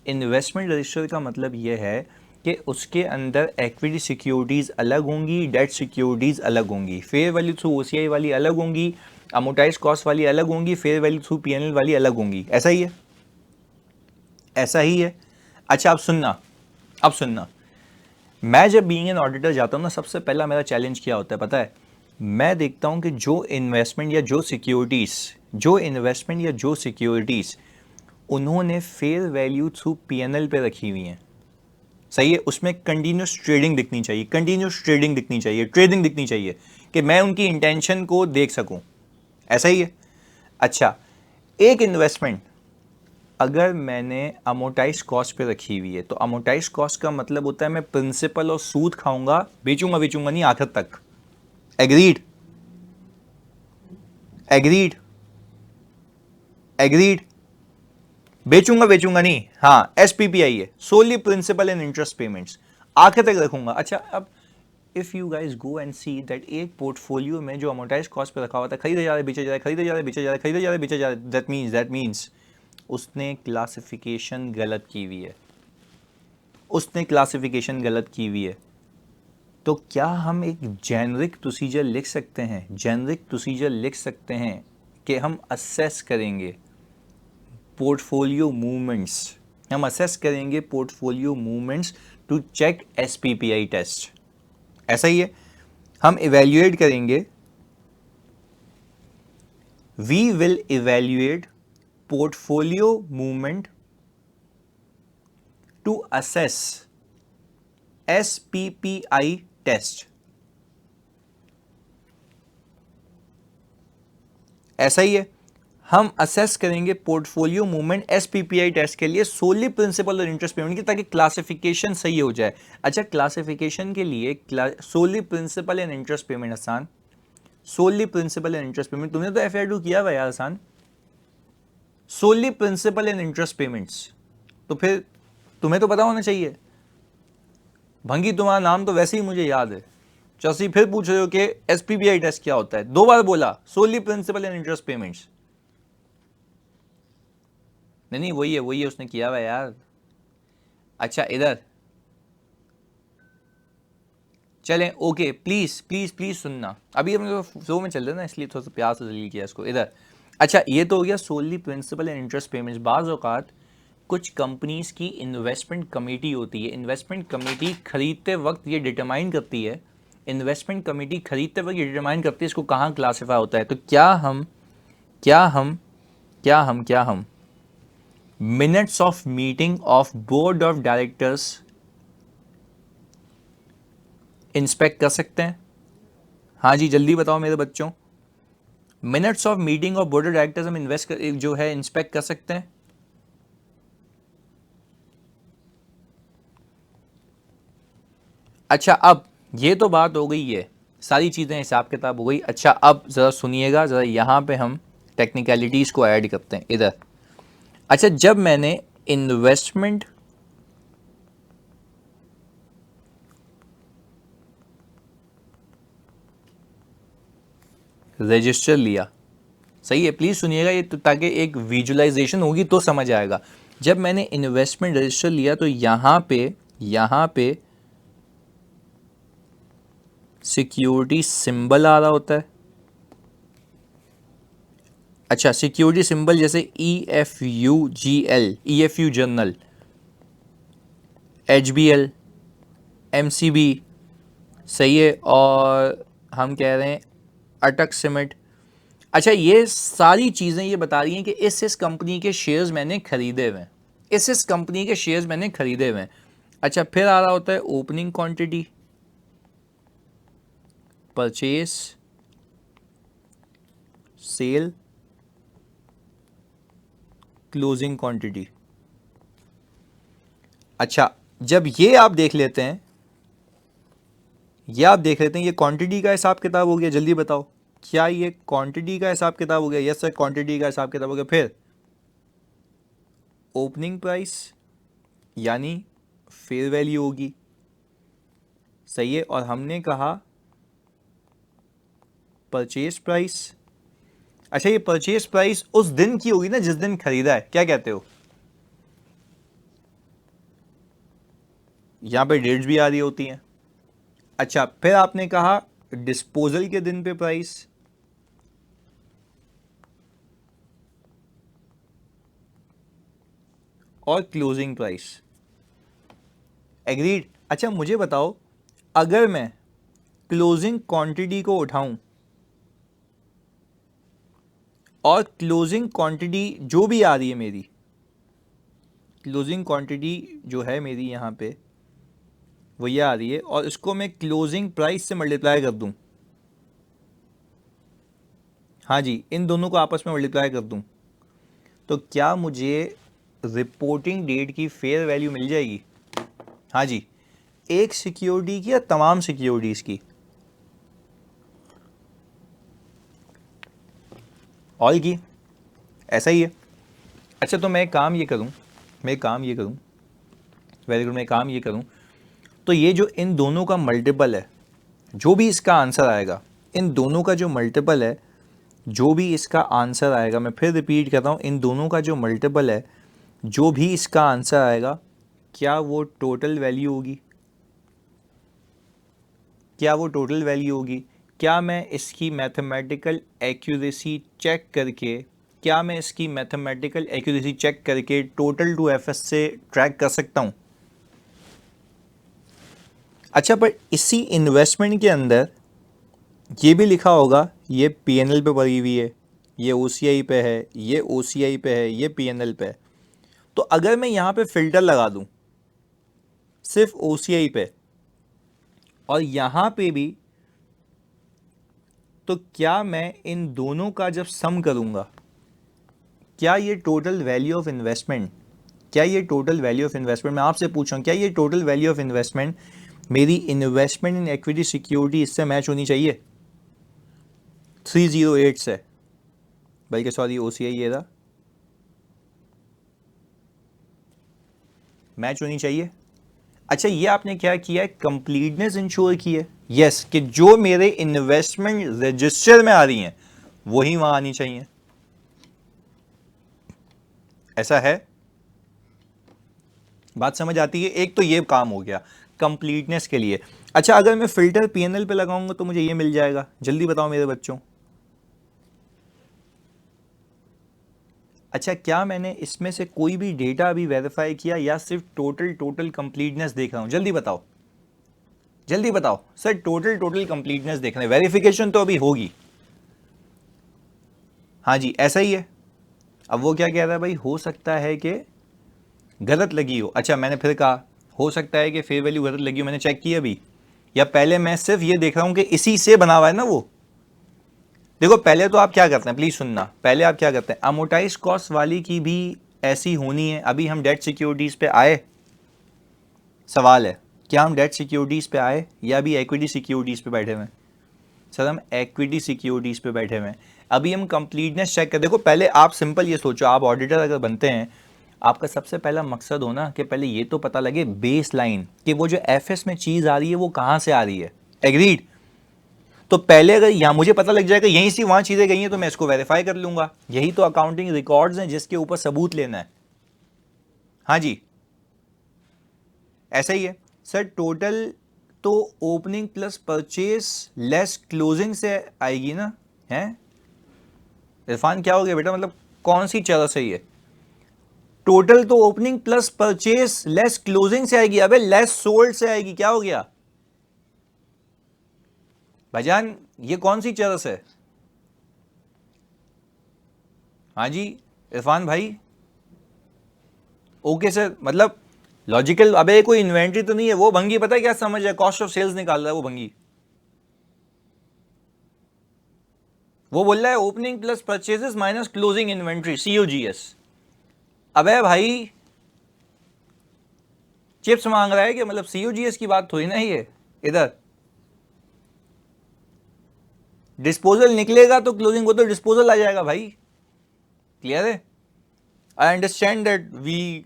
इन्वेस्टमेंट रजिस्टर का मतलब यह है कि उसके अंदर इक्विटी सिक्योरिटीज़ अलग होंगी, डेट सिक्योरिटीज़ अलग होंगी, फेयर वैल्यू थ्रू ओसीआई वाली अलग होंगी, अमोटाइज कॉस्ट वाली अलग होंगी, फेयर वैल्यू थ्रू पीएनएल वाली अलग होंगी। ऐसा ही है, ऐसा ही है। अच्छा अब सुनना, अब सुनना, मैं जब बीइंग एन ऑडिटर जाता हूँ ना, सबसे पहला मेरा चैलेंज क्या होता है पता है? मैं देखता हूँ कि जो इन्वेस्टमेंट या जो सिक्योरिटीज़, जो इन्वेस्टमेंट या जो सिक्योरिटीज़ उन्होंने फेयर वैल्यू थ्रू पीएनएल पे रखी हुई हैं, सही है, उसमें कंटिन्यूस ट्रेडिंग दिखनी चाहिए, कंटिन्यूस ट्रेडिंग दिखनी चाहिए, ट्रेडिंग दिखनी चाहिए कि मैं उनकी इंटेंशन को देख सकूं। ऐसा ही है। अच्छा, एक इन्वेस्टमेंट अगर मैंने अमोटाइज कॉस्ट पे रखी हुई है, तो अमोटाइज कॉस्ट का मतलब होता है मैं प्रिंसिपल और सूद खाऊंगा, बेचूंगा बेचूंगा नहीं आखिर तक। एग्रीड? एग्रीड? एग्रीड? बेचूंगा बेचूंगा नहीं, हाँ एसपीपीआई है, सोली प्रिंसिपल एंड इंटरेस्ट पेमेंट्स, आखिर तक रखूंगा। अच्छा अब if you guys go and see that एक पोर्टफोलियो में जो अमोटाइज कॉस्ट पे रखा हुआ था, खरीदे जा रहे बेचे जा रहे, खरीदे जा रहे बेचे जा रहे, खरीदे जा रहे बेचे जा रहे, दैट मीन्स उसने क्लासिफिकेशन गलत की हुई है, उसने क्लासिफिकेशन गलत की हुई है। तो क्या हम एक जेनरिक प्रोसीजर लिख सकते हैं, जेनरिक प्रोसीजर लिख सकते हैं कि हम असेस करेंगे पोर्टफोलियो मूवमेंट्स, हम असेस करेंगे portfolio movements to check SPPI test? ऐसा ही है, हम इवेल्युएट करेंगे, we will evaluate portfolio movement to assess SPPI test. ऐसा ही है, हम असेस करेंगे पोर्टफोलियो मूवमेंट एसपीपीआई टेस्ट के लिए सोली प्रिंसिपल और इंटरेस्ट पेमेंट की, ताकि क्लासिफिकेशन सही हो जाए। अच्छा, क्लासिफिकेशन के लिए सोली प्रिंसिपल एंड इंटरेस्ट पेमेंट आसान, सोली प्रिंसिपल एंड इंटरेस्ट पेमेंट, तुमने तो एफआईआर किया हुआ यार आसान, सोली प्रिंसिपल एंड इंटरेस्ट पेमेंट्स, तो फिर तुम्हें तो पता होना चाहिए। भंगी तुम्हारा नाम तो वैसे ही मुझे याद है, चौसी फिर पूछ रहे हो कि एसपीबीआई टेस्ट क्या होता है, 2 बार बोला सोली प्रिंसिपल एंड इंटरेस्ट पेमेंट्स। नहीं वही है, वही है, उसने किया हुआ यार। अच्छा इधर चलें, ओके प्लीज प्लीज प्लीज सुनना, अभी हम फ्लो में चल रहे ना, इसलिए थोड़ा सा प्यार से दलील किया इसको। इधर अच्छा, ये तो हो गया सोली प्रिंसिपल एंड इंटरेस्ट पेमेंट्स। बाज़ औक़ात कुछ कंपनीज की इन्वेस्टमेंट कमेटी होती है, इन्वेस्टमेंट कमेटी खरीदते वक्त ये डिटरमाइन करती है, इन्वेस्टमेंट कमेटी खरीदते वक्त ये डिटरमाइन करती है इसको कहाँ क्लासीफाई होता है। तो क्या हम minutes of meeting of board of directors inspect कर सकते हैं? हाँ जी जल्दी बताओ मेरे बच्चों, minutes of meeting of board of directors हम जो है इंस्पेक्ट कर सकते हैं? अच्छा अब ये तो बात हो गई है, सारी चीज़ें हिसाब किताब हो गई। अच्छा अब ज़रा सुनिएगा, ज़रा यहाँ पे हम टेक्निकलिटीज़ को ऐड करते हैं इधर। अच्छा, जब मैंने इन्वेस्टमेंट रजिस्टर लिया, सही है, प्लीज़ सुनिएगा ये तो, ताकि एक विजुअलाइजेशन होगी तो समझ आएगा। जब मैंने इन्वेस्टमेंट रजिस्टर लिया तो यहाँ पे सिक्योरिटी सिंबल आ रहा होता है। अच्छा, सिक्योरिटी सिंबल जैसे EFUGL, EFU journal, HBL, MCB, सही है, और हम कह रहे हैं अटक सिमेंट। अच्छा, ये सारी चीज़ें ये बता रही हैं कि इस कंपनी के शेयर्स मैंने खरीदे हुए हैं, इस कंपनी के शेयर्स मैंने खरीदे हुए हैं। अच्छा, फिर आ रहा होता है opening quantity, purchase, sale, closing quantity. अच्छा, जब ये आप देख लेते हैं, ये क्वांटिटी का हिसाब किताब हो गया, जल्दी बताओ क्या ये क्वांटिटी का हिसाब किताब हो गया? यस सर, क्वांटिटी का हिसाब किताब हो गया। फिर ओपनिंग प्राइस यानी फेयर वैल्यू होगी, सही है। और हमने कहा परचेज प्राइस, अच्छा ये परचेज प्राइस उस दिन की होगी ना जिस दिन खरीदा है, क्या कहते हो? यहां पे डेट्स भी आ रही होती हैं। अच्छा फिर आपने कहा डिस्पोजल के दिन पे प्राइस, और क्लोजिंग प्राइस। एग्रीड। अच्छा मुझे बताओ, अगर मैं क्लोजिंग क्वांटिटी को उठाऊं और क्लोजिंग क्वांटिटी जो भी आ रही है मेरी, क्लोजिंग क्वांटिटी जो है मेरी यहाँ पे वो ये आ रही है, और इसको मैं क्लोजिंग प्राइस से मल्टीप्लाई कर दूं, हाँ जी इन दोनों को आपस में मल्टीप्लाई कर दूं, तो क्या मुझे रिपोर्टिंग डेट की फेयर वैल्यू मिल जाएगी? हाँ जी, एक सिक्योरिटी की या तमाम सिक्योरिटीज की? ऑल की, ऐसा ही है। अच्छा तो मैं एक काम ये करूं, वेरी गुड, मैं एक काम ये करूं, तो ये जो इन दोनों का मल्टीपल है, जो भी इसका आंसर आएगा, इन दोनों का जो मल्टीपल है, जो भी इसका आंसर आएगा, मैं फिर रिपीट कर रहा हूं, इन दोनों का जो मल्टीपल है, जो भी इसका आंसर आएगा, क्या वो टोटल वैल्यू होगी? क्या वो टोटल वैल्यू होगी? क्या मैं इसकी मैथमेटिकल एक्यूरेसी चेक करके, क्या मैं इसकी मैथमेटिकल एक्यूरेसी चेक करके टोटल टू एफएस से ट्रैक कर सकता हूं? अच्छा पर इसी इन्वेस्टमेंट के अंदर ये भी लिखा होगा, ये पीएनएल पे पड़ी हुई है, ये ओसीआई पे है, ये ओसीआई पे है, ये पीएनएल पे है। तो अगर मैं यहाँ पे फिल्टर लगा दूं सिर्फ ओसीआई पे और यहाँ पे भी, तो क्या मैं इन दोनों का जब सम करूंगा, क्या ये टोटल वैल्यू ऑफ इन्वेस्टमेंट, क्या ये टोटल वैल्यू ऑफ इन्वेस्टमेंट, मैं आपसे पूछ रहा हूँ, क्या ये टोटल वैल्यू ऑफ इन्वेस्टमेंट मेरी इन्वेस्टमेंट इन इक्विटी सिक्योरिटी इससे मैच होनी चाहिए? 308 से, बल्कि सॉरी ओसीआई ये रहा, मैच होनी चाहिए। अच्छा ये आपने क्या किया है, कंप्लीटनेस इंश्योर की है, यस, कि जो मेरे इन्वेस्टमेंट रजिस्टर में आ रही हैं वही वहां आनी चाहिए, ऐसा है? बात समझ आती है? एक तो ये काम हो गया कंप्लीटनेस के लिए। अच्छा अगर मैं फिल्टर पीएनएल पे लगाऊंगा तो मुझे ये मिल जाएगा, जल्दी बताओ मेरे बच्चों। अच्छा क्या मैंने इसमें से कोई भी डेटा अभी वेरीफाई किया या सिर्फ टोटल कंप्लीटनेस देख रहा हूं? जल्दी बताओ, जल्दी बताओ सर, टोटल कंप्लीटनेस देख रहे हैं, वेरिफिकेशन तो अभी होगी। हाँ जी ऐसा ही है। अब वो क्या कह रहा है भाई, हो सकता है कि गलत लगी हो। अच्छा मैंने फिर कहा हो सकता है कि फेयर वैल्यू गलत लगी हो, मैंने चेक किया अभी, या पहले मैं सिर्फ ये देख रहा हूं कि इसी से बना हुआ है ना वो? देखो पहले तो आप क्या करते हैं, प्लीज सुनना, पहले आप क्या करते हैं, अमोटाइज कॉस्ट वाली की भी ऐसी होनी है। अभी हम डेट सिक्योरिटीज पे आए, सवाल है क्या हम डेट सिक्योरिटीज पे आए या अभी इक्विटी सिक्योरिटीज पे बैठे हुए हैं? सर हम इक्विटी सिक्योरिटीज पे बैठे हुए हैं। अभी हम कंप्लीटनेस चेक कर, देखो पहले आप सिंपल ये सोचो, आप ऑडिटर अगर बनते हैं, आपका सबसे पहला मकसद होना कि पहले ये तो पता लगे बेस लाइन कि वो जो एफएस में चीज आ रही है वो कहां से आ रही है। एग्रीड? तो पहले अगर यहां मुझे पता लग जाएगा यहीं से वहां चीजें गई हैं तो मैं इसको वेरीफाई कर लूंगा। यही तो अकाउंटिंग रिकॉर्ड्स हैं जिसके ऊपर सबूत लेना है। हाँ जी ऐसा ही है सर। टोटल तो opening plus purchase less closing से आएगी ना? है इरफान क्या हो गया बेटा, मतलब कौन सी चरस है ये? टोटल तो opening plus purchase less closing से आएगी, अबे लेस सोल्ड से आएगी, क्या हो गया भाईजान, ये कौन सी चरस है? हाँ जी इरफान भाई, ओके सर, मतलब लॉजिकल। अबे कोई इन्वेंट्री तो नहीं है वो भंगी, पता है क्या समझ है, कॉस्ट ऑफ सेल्स निकाल रहा है वो भंगी। वो बोल रहा है opening plus purchases minus closing inventory, COGS. अबे भाई चिप्स मांग रहा है कि, मतलब सीओजीएस की बात थोड़ी ना ये इधर। डिस्पोजल निकलेगा तो क्लोजिंग को तो डिस्पोजल आ जाएगा भाई, क्लियर है? I understand that we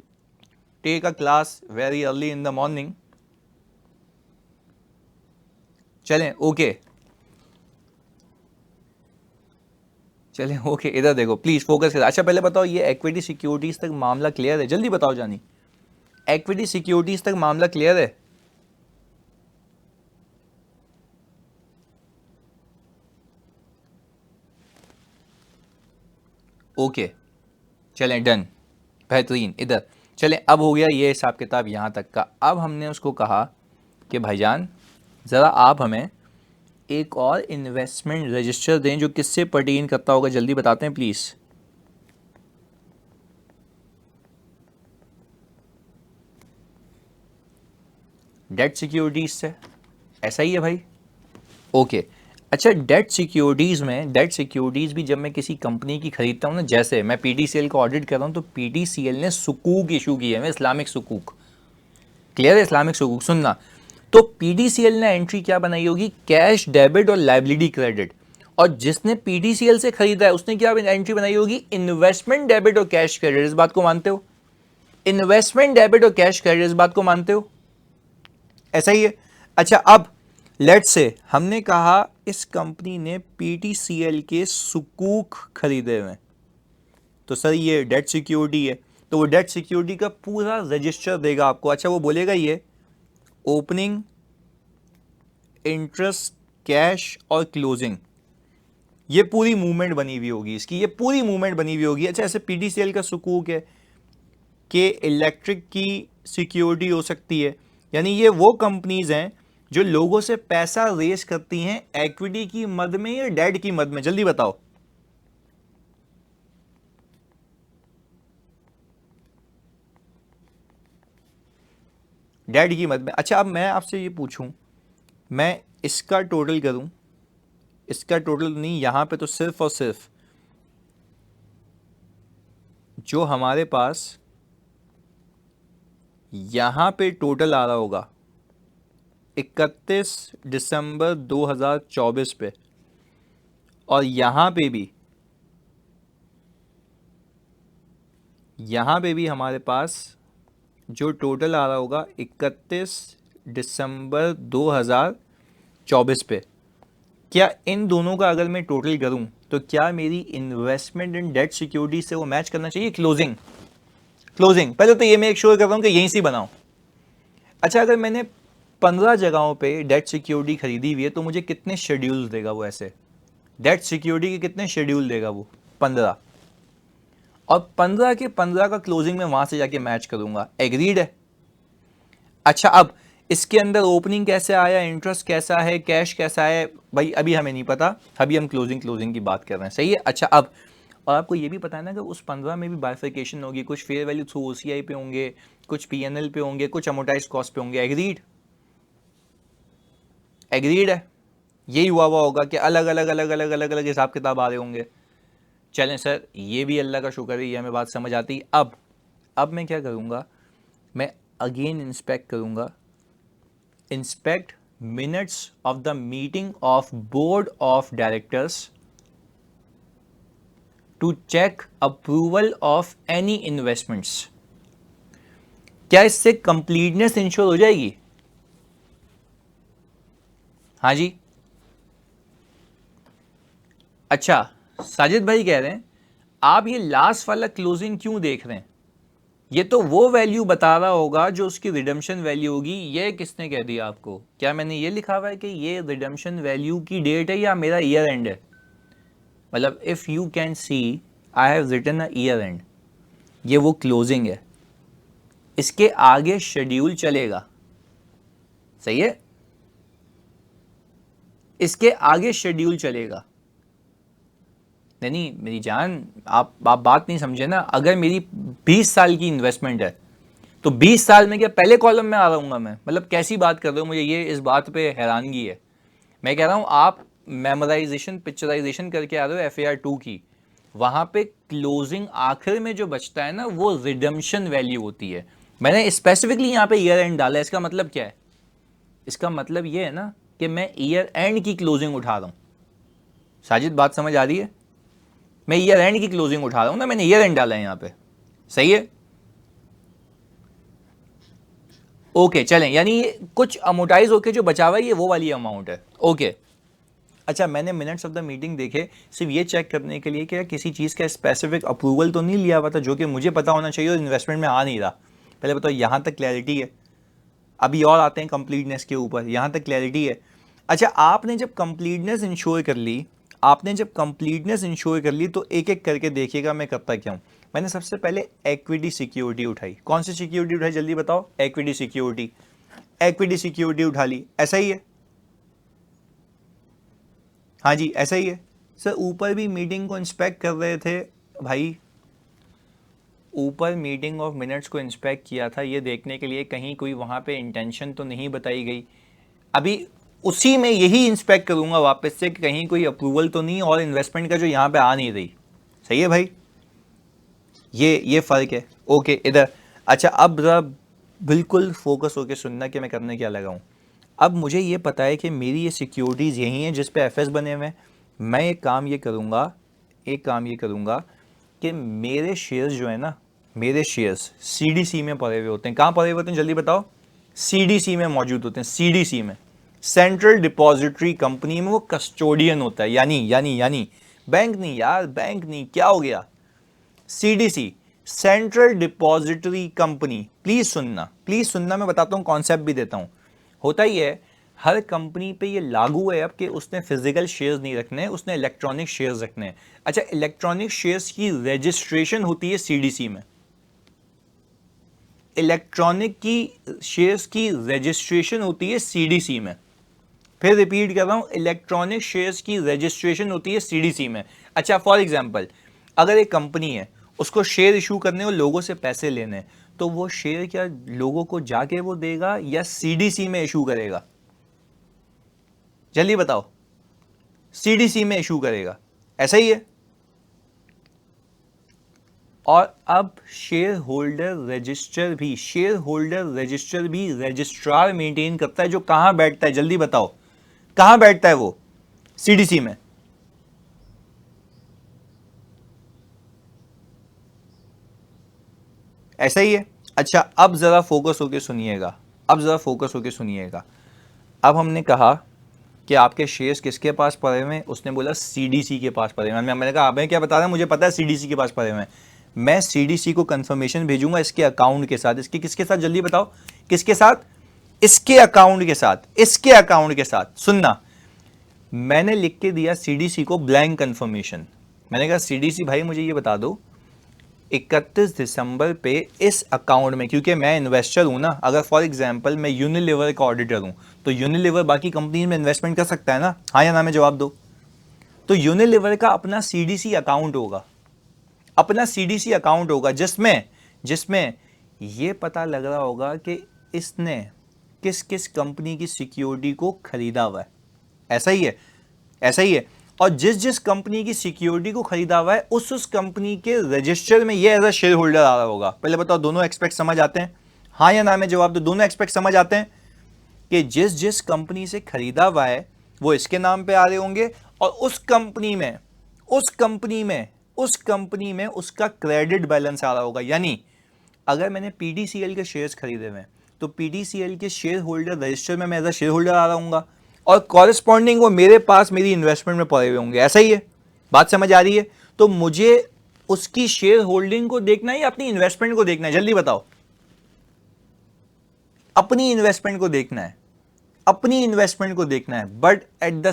take a class very early in the morning, चलें ओके, चलें ओके, इधर देखो प्लीज फोकस कर। अच्छा पहले बताओ ये इक्विटी सिक्योरिटीज तक मामला क्लियर है? जल्दी बताओ जानी, इक्विटी सिक्योरिटीज तक मामला क्लियर है? ओके चलें डन, बेहतरीन। इधर चलें, अब हो गया ये हिसाब किताब यहाँ तक का। अब हमने उसको कहा कि भाईजान ज़रा आप हमें एक और इन्वेस्टमेंट रजिस्टर दें जो किससे पर्टेन करता होगा, जल्दी बताते हैं प्लीज़। डेट सिक्योरिटीज से, ऐसा ही है भाई? ओके अच्छा, डेट सिक्योरिटीज़ में, डेट सिक्योरिटीज़ भी जब मैं किसी कंपनी की खरीदता हूँ ना, जैसे मैं पीटीसीएल का ऑडिट कर रहा हूँ तो पीटीसीएल ने सुकूक इशू किया है, इस्लामिक सुकूक। क्लियर है? इस्लामिक सुकूक सुनना। तो पीटीसीएल ने एंट्री क्या बनाई होगी? कैश डेबिट और लायबिलिटी क्रेडिट। और जिसने पीटीसीएल से खरीदा है उसने क्या एंट्री बनाई होगी? इन्वेस्टमेंट डेबिट और कैश क्रेडिट। इस बात को मानते हो? इन्वेस्टमेंट डेबिट और कैश क्रेडिट, इस बात को मानते हो? ऐसा ही है। अच्छा अब लेट्स से हमने कहा इस कंपनी ने पीटीसीएल के सुकूक खरीदे हुए, तो सर ये डेट सिक्योरिटी है, तो वो डेट सिक्योरिटी का पूरा रजिस्टर देगा आपको। अच्छा वो बोलेगा ये ओपनिंग, इंटरेस्ट, कैश और क्लोजिंग, ये पूरी मूवमेंट बनी हुई होगी इसकी, ये पूरी मूवमेंट बनी हुई होगी। अच्छा ऐसे पीटीसीएल का सुकूक है कि इलेक्ट्रिक की सिक्योरिटी हो सकती है, यानी ये वो कंपनीज हैं जो लोगों से पैसा रेस करती हैं इक्विटी की मद में या डेट की मद में, जल्दी बताओ। डेट की मद में। अच्छा अब मैं आपसे ये पूछूं, मैं इसका टोटल करूं, इसका टोटल नहीं, यहां पे तो सिर्फ और सिर्फ जो हमारे पास यहां पे टोटल आ रहा होगा 31 दिसंबर 2024 पे, और यहां पे भी हमारे पास जो टोटल आ रहा होगा 31 दिसंबर 2024 पे, क्या इन दोनों का अगर मैं टोटल करूं तो क्या मेरी इन्वेस्टमेंट इन डेट सिक्योरिटी से वो मैच करना चाहिए? क्लोजिंग, क्लोजिंग पहले तो ये मैं एक श्योर कर रहा हूं कि यहीं से बनाऊं। अच्छा अगर मैंने 15 जगहों पे डेट सिक्योरिटी खरीदी हुई है तो मुझे कितने शेड्यूल्स देगा वो? ऐसे डेट सिक्योरिटी के कितने शेड्यूल देगा वो? 15, और 15 के 15 का क्लोजिंग में वहां से जाके मैच करूंगा। एग्रीड है? अच्छा अब इसके अंदर ओपनिंग कैसे आया, इंटरेस्ट कैसा है, कैश कैसा है, भाई अभी हमें नहीं पता, अभी हम क्लोजिंग की बात कर रहे हैं। सही है? अच्छा अब, और आपको ये भी पता है ना कि उस 15 में भी बाइफिकेशन होगी, कुछ फेयर वैल्यू थ्रू ओसीआई पे होंगे, कुछ पीएनएल पे होंगे, कुछ अमोर्टाइज कॉस्ट पे होंगे। एग्रीड? एग्रीड है? यही हुआ होगा कि अलग अलग अलग अलग अलग अलग हिसाब किताब आ रहे होंगे। चलें सर, ये भी अल्लाह का शुक्र है, ये हमें बात समझ आती। अब मैं क्या करूँगा, मैं अगेन इंस्पेक्ट करूँगा, inspect minutes of the meeting of board of directors to check approval of any investments. क्या इससे कंप्लीटनेस इंश्योर हो जाएगी? हाँ जी। अच्छा साजिद भाई कह रहे हैं आप ये लास्ट वाला क्लोजिंग क्यों देख रहे हैं? ये तो वो वैल्यू बता रहा होगा जो उसकी रिडम्पशन वैल्यू होगी। ये किसने कह दिया आपको? क्या मैंने ये लिखा हुआ है कि ये रिडम्पशन वैल्यू की डेट है या मेरा ईयर एंड है? मतलब if you can see I have written a year end, ये वो क्लोजिंग है, इसके आगे शेड्यूल चलेगा। सही है? इसके आगे शेड्यूल चलेगा। नहीं मेरी जान, आप बात नहीं समझे ना। अगर मेरी 20 साल की इन्वेस्टमेंट है तो 20 साल में क्या पहले कॉलम में आ रहूंगा मैं? मतलब कैसी बात कर रहे हो? मुझे ये इस बात पे हैरानगी है। मैं कह रहा हूं आप मेमोराइजेशन पिक्चराइजेशन करके आ रहे हो FAR 2 की, वहां पे क्लोजिंग आखिर में जो बचता है ना वो रिडम्पशन वैल्यू होती है। मैंने स्पेसिफिकली यहां पे ईयर एंड डाला है। इसका मतलब क्या है? इसका मतलब ये है ना कि मैं ईयर एंड की क्लोजिंग उठा रहा हूं। साजिद बात समझ आ रही है? मैं ईयर एंड की क्लोजिंग उठा रहा हूं ना, मैंने ईयर एंड डाला है यहां पे। सही है? ओके चलें, यानी कुछ अमोटाइज होके जो बचा हुआ है ये वो वाली अमाउंट है। ओके अच्छा, मैंने मिनट्स ऑफ द मीटिंग देखे सिर्फ ये चेक करने के लिए कि किसी चीज़ का स्पेसिफिक अप्रूवल तो नहीं लिया हुआ था जो कि मुझे पता होना चाहिए और इन्वेस्टमेंट में आ नहीं रहा। पहले बताओ, यहाँ तक क्लैरिटी है? अभी और आते हैं कंप्लीटनेस के ऊपर, यहाँ तक क्लैरिटी है? अच्छा, आपने जब कंप्लीटनेस इंश्योर कर ली, आपने जब कंप्लीटनेस इंश्योर कर ली तो एक एक करके देखिएगा मैं करता क्या हूँ। मैंने सबसे पहले इक्विटी सिक्योरिटी उठाई। कौन सी सिक्योरिटी उठाई जल्दी बताओ? Equity security. इक्विटी सिक्योरिटी उठा ली, ऐसा ही है? हाँ जी ऐसा ही है सर। ऊपर भी मीटिंग को इंस्पेक्ट कर रहे थे भाई, ऊपर मीटिंग ऑफ मिनट्स को इंस्पेक्ट किया था ये देखने के लिए कहीं कोई वहाँ पे इंटेंशन तो नहीं बताई गई। अभी उसी में यही इंस्पेक्ट करूँगा वापस से कि कहीं कोई अप्रूवल तो नहीं और इन्वेस्टमेंट का जो यहाँ पे आ नहीं रही। सही है भाई, ये फ़र्क है। ओके इधर। अच्छा अब ज़रा बिल्कुल फोकस होके सुनना कि मैं करने क्या लगा हूँ। अब मुझे ये पता है कि मेरी ये सिक्योरिटीज़ यही हैं जिस पे एफएस बने हुए हैं। मैं एक काम ये करूँगा कि मेरे शेयर्स जो है ना, मेरे शेयर्स सीडीसी में पड़े हुए होते हैं। कहाँ पड़े हुए होते हैं जल्दी बताओ? सीडीसी में मौजूद होते हैं। सीडीसी में, सेंट्रल डिपॉजिटरी कंपनी में वो कस्टोडियन होता है। यानी बैंक नहीं यार, बैंक नहीं, क्या हो गया? CDC, central depository company. Please सुनना, मैं बताता हूँ, कॉन्सेप्ट भी देता हूँ। होता ही है हर कंपनी पे ये लागू है अब कि उसने फिजिकल शेयर्स नहीं रखने, उसने इलेक्ट्रॉनिक शेयर्स रखने हैं। अच्छा, इलेक्ट्रॉनिक शेयर्स की रजिस्ट्रेशन होती है सीडीसी में। इलेक्ट्रॉनिक की शेयर्स की रजिस्ट्रेशन होती है सीडीसी में। फिर रिपीट कर रहा हूं, इलेक्ट्रॉनिक शेयर्स की रजिस्ट्रेशन होती है सीडीसी में। अच्छा फॉर एग्जांपल, अगर एक कंपनी है उसको शेयर इशू करने और लोगों से पैसे लेने, तो वो शेयर क्या लोगों को जाके वो देगा या सीडीसी में इशू करेगा? जल्दी बताओ। सीडीसी में इशू करेगा, ऐसा ही है। और अब शेयर होल्डर रजिस्टर भी रजिस्ट्रार मेंटेन करता है, जो कहां बैठता है जल्दी बताओ? कहां बैठता है वो? सीडीसी में। ऐसा ही है। अच्छा अब जरा फोकस होके सुनिएगा, अब हमने कहा कि आपके शेयर्स किसके पास पड़े हुए हैं? उसने बोला सीडीसी के पास पड़े हुए हैं। मैंने कहा आप क्या बता रहे हैं, मुझे पता है सीडीसी के पास पड़े हुए हैं। मैं सीडीसी को कंफर्मेशन भेजूंगा इसके अकाउंट के साथ। इसके किसके साथ जल्दी बताओ? किसके साथ? इसके अकाउंट के साथ। सुनना, मैंने लिख के दिया सीडीसी को ब्लैंक कंफर्मेशन। मैंने कहा सीडीसी भाई मुझे ये बता दो 31 दिसंबर पे इस अकाउंट में, क्योंकि मैं इन्वेस्टर हूं ना, अगर फॉर एग्जांपल मैं यूनिलीवर का ऑडिटर हूं तो यूनिलीवर बाकी कंपनी में इन्वेस्टमेंट कर सकता है ना? हाँ या ना में जवाब दो। तो यूनिलीवर का अपना सीडीसी अकाउंट होगा, जिसमें ये पता लग रहा होगा कि इसने किस किस कंपनी की सिक्योरिटी को खरीदा हुआ है। ऐसा ही है। और जिस कंपनी की सिक्योरिटी को खरीदा हुआ है उस कंपनी के रजिस्टर में ये एज अ शेयर होल्डर आ रहा होगा। पहले बताओ दोनों एक्सपेक्ट समझ आते हैं? हाँ या ना में जवाब दो। दोनों एक्सपेक्ट समझ आते हैं कि जिस कंपनी से खरीदा हुआ है वो इसके नाम पे आ रहे होंगे और उस कंपनी में उसका क्रेडिट बैलेंस आ रहा होगा। यानी अगर मैंने पीडीसीएल के शेयर्स खरीदे हुए तो पीडीसीएल के शेयर होल्डर रजिस्टर में मैं एज अ शेयर होल्डर आ रहा हूँ और कॉरेस्पॉन्डिंग वो मेरे पास मेरी इन्वेस्टमेंट में पड़े हुए होंगे। ऐसा ही है, बात समझ आ रही है? तो मुझे उसकी शेयर होल्डिंग को देखना है या अपनी इन्वेस्टमेंट को देखना है? जल्दी बताओ। अपनी इन्वेस्टमेंट को देखना है। But at the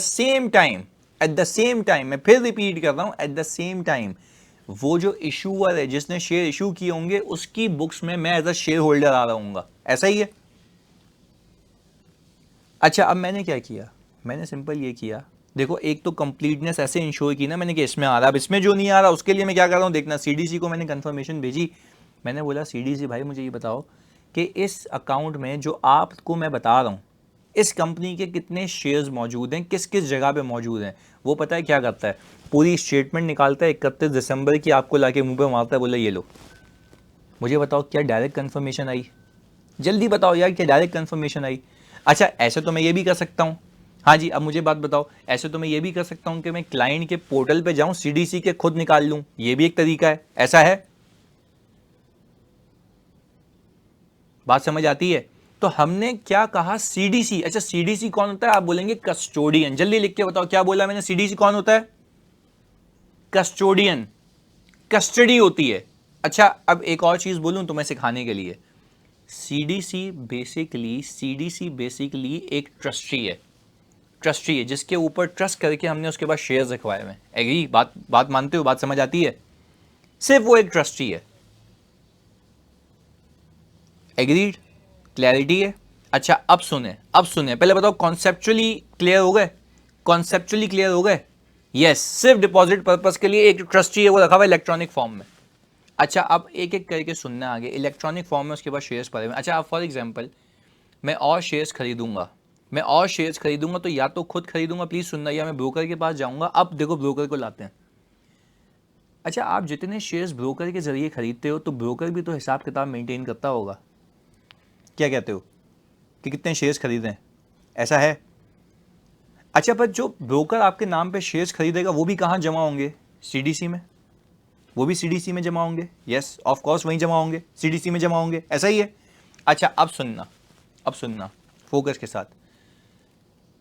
same time मैं फिर रिपीट कर रहा हूं, एट द सेम टाइम वो जो इशूअर है जिसने शेयर इशू किए होंगे उसकी बुक्स में मैं एज अ शेयर होल्डर आ रहा हूँ। ऐसा ही है। अच्छा अब मैंने क्या किया? मैंने सिंपल ये किया, देखो एक तो कंप्लीटनेस ऐसे इंश्योर की ना मैंने कि इसमें आ रहा, अब इसमें जो नहीं आ रहा उसके लिए मैं क्या कर रहा हूँ देखना। सीडीसी को मैंने कंफर्मेशन भेजी, मैंने बोला सीडीसी भाई मुझे ये बताओ कि इस अकाउंट में जो आपको मैं बता रहा हूँ इस कंपनी के कितने शेयर्स मौजूद हैं, किस किस जगह पे मौजूद हैं। वो पता है क्या करता है? पूरी स्टेटमेंट निकालता है 31 दिसंबर की, आपको लाके मुंह पे मारता है, बोला ये लो। मुझे बताओ क्या डायरेक्ट कंफर्मेशन आई? जल्दी बताओ यार, क्या डायरेक्ट कंफर्मेशन आई? अच्छा ऐसे तो मैं ये भी कर सकता हूँ। हाँ जी अब मुझे बात बताओ, ऐसे तो मैं ये भी कर सकता हूँ कि मैं क्लाइंट के पोर्टल पे जाऊँ सीडीसी के खुद निकाल लूँ, ये भी एक तरीका है। ऐसा है? बात समझ आती है? तो हमने क्या कहा, सीडीसी। अच्छा सीडीसी कौन होता है? आप बोलेंगे कस्टोडियन। जल्दी लिख के बताओ क्या बोला मैंने, सीडीसी कौन होता है? कस्टोडियन, कस्टडी होती है। अच्छा अब एक और चीज बोलूं तुम्हें सिखाने के लिए, सीडीसी बेसिकली एक ट्रस्टी है, ट्रस्टी है जिसके ऊपर ट्रस्ट करके हमने उसके बाद शेयर्स रखवाए हुए। एग्री? बात मानते हो? बात समझ आती है? सिर्फ वो एक ट्रस्टी है। एग्रीड? क्लैरिटी है? अच्छा अब सुने पहले बताओ कॉन्सेप्चुअली क्लियर हो गए? कॉन्सेप्चुअली क्लियर हो गए? यस, सिर्फ डिपॉजिट पर्पस के लिए एक ट्रस्टी है, वो रखा हुआ इलेक्ट्रॉनिक फॉर्म में। अच्छा अब एक एक करके सुनना आगे, इलेक्ट्रॉनिक फॉर्म में उसके बाद शेयर्स पड़े हुए। अच्छा अब फॉर एग्जांपल मैं और शेयर्स खरीदूंगा तो या तो खुद खरीदूंगा, प्लीज सुनना, या मैं ब्रोकर के पास जाऊंगा। अब देखो ब्रोकर को लाते हैं। अच्छा आप जितने शेयर्स ब्रोकर के जरिए खरीदते हो तो ब्रोकर भी तो हिसाब किताब मेंटेन करता होगा, क्या कहते हो, कि कितने शेयर्स खरीदें, ऐसा है? अच्छा पर जो ब्रोकर आपके नाम पे शेयर्स खरीदेगा वो भी कहाँ जमा होंगे? सीडीसी में। वो भी सीडीसी में जमा होंगे। यस ऑफ कोर्स वहीं जमा होंगे, सीडीसी में जमा होंगे, ऐसा ही है। अच्छा अब सुनना फोकस के साथ।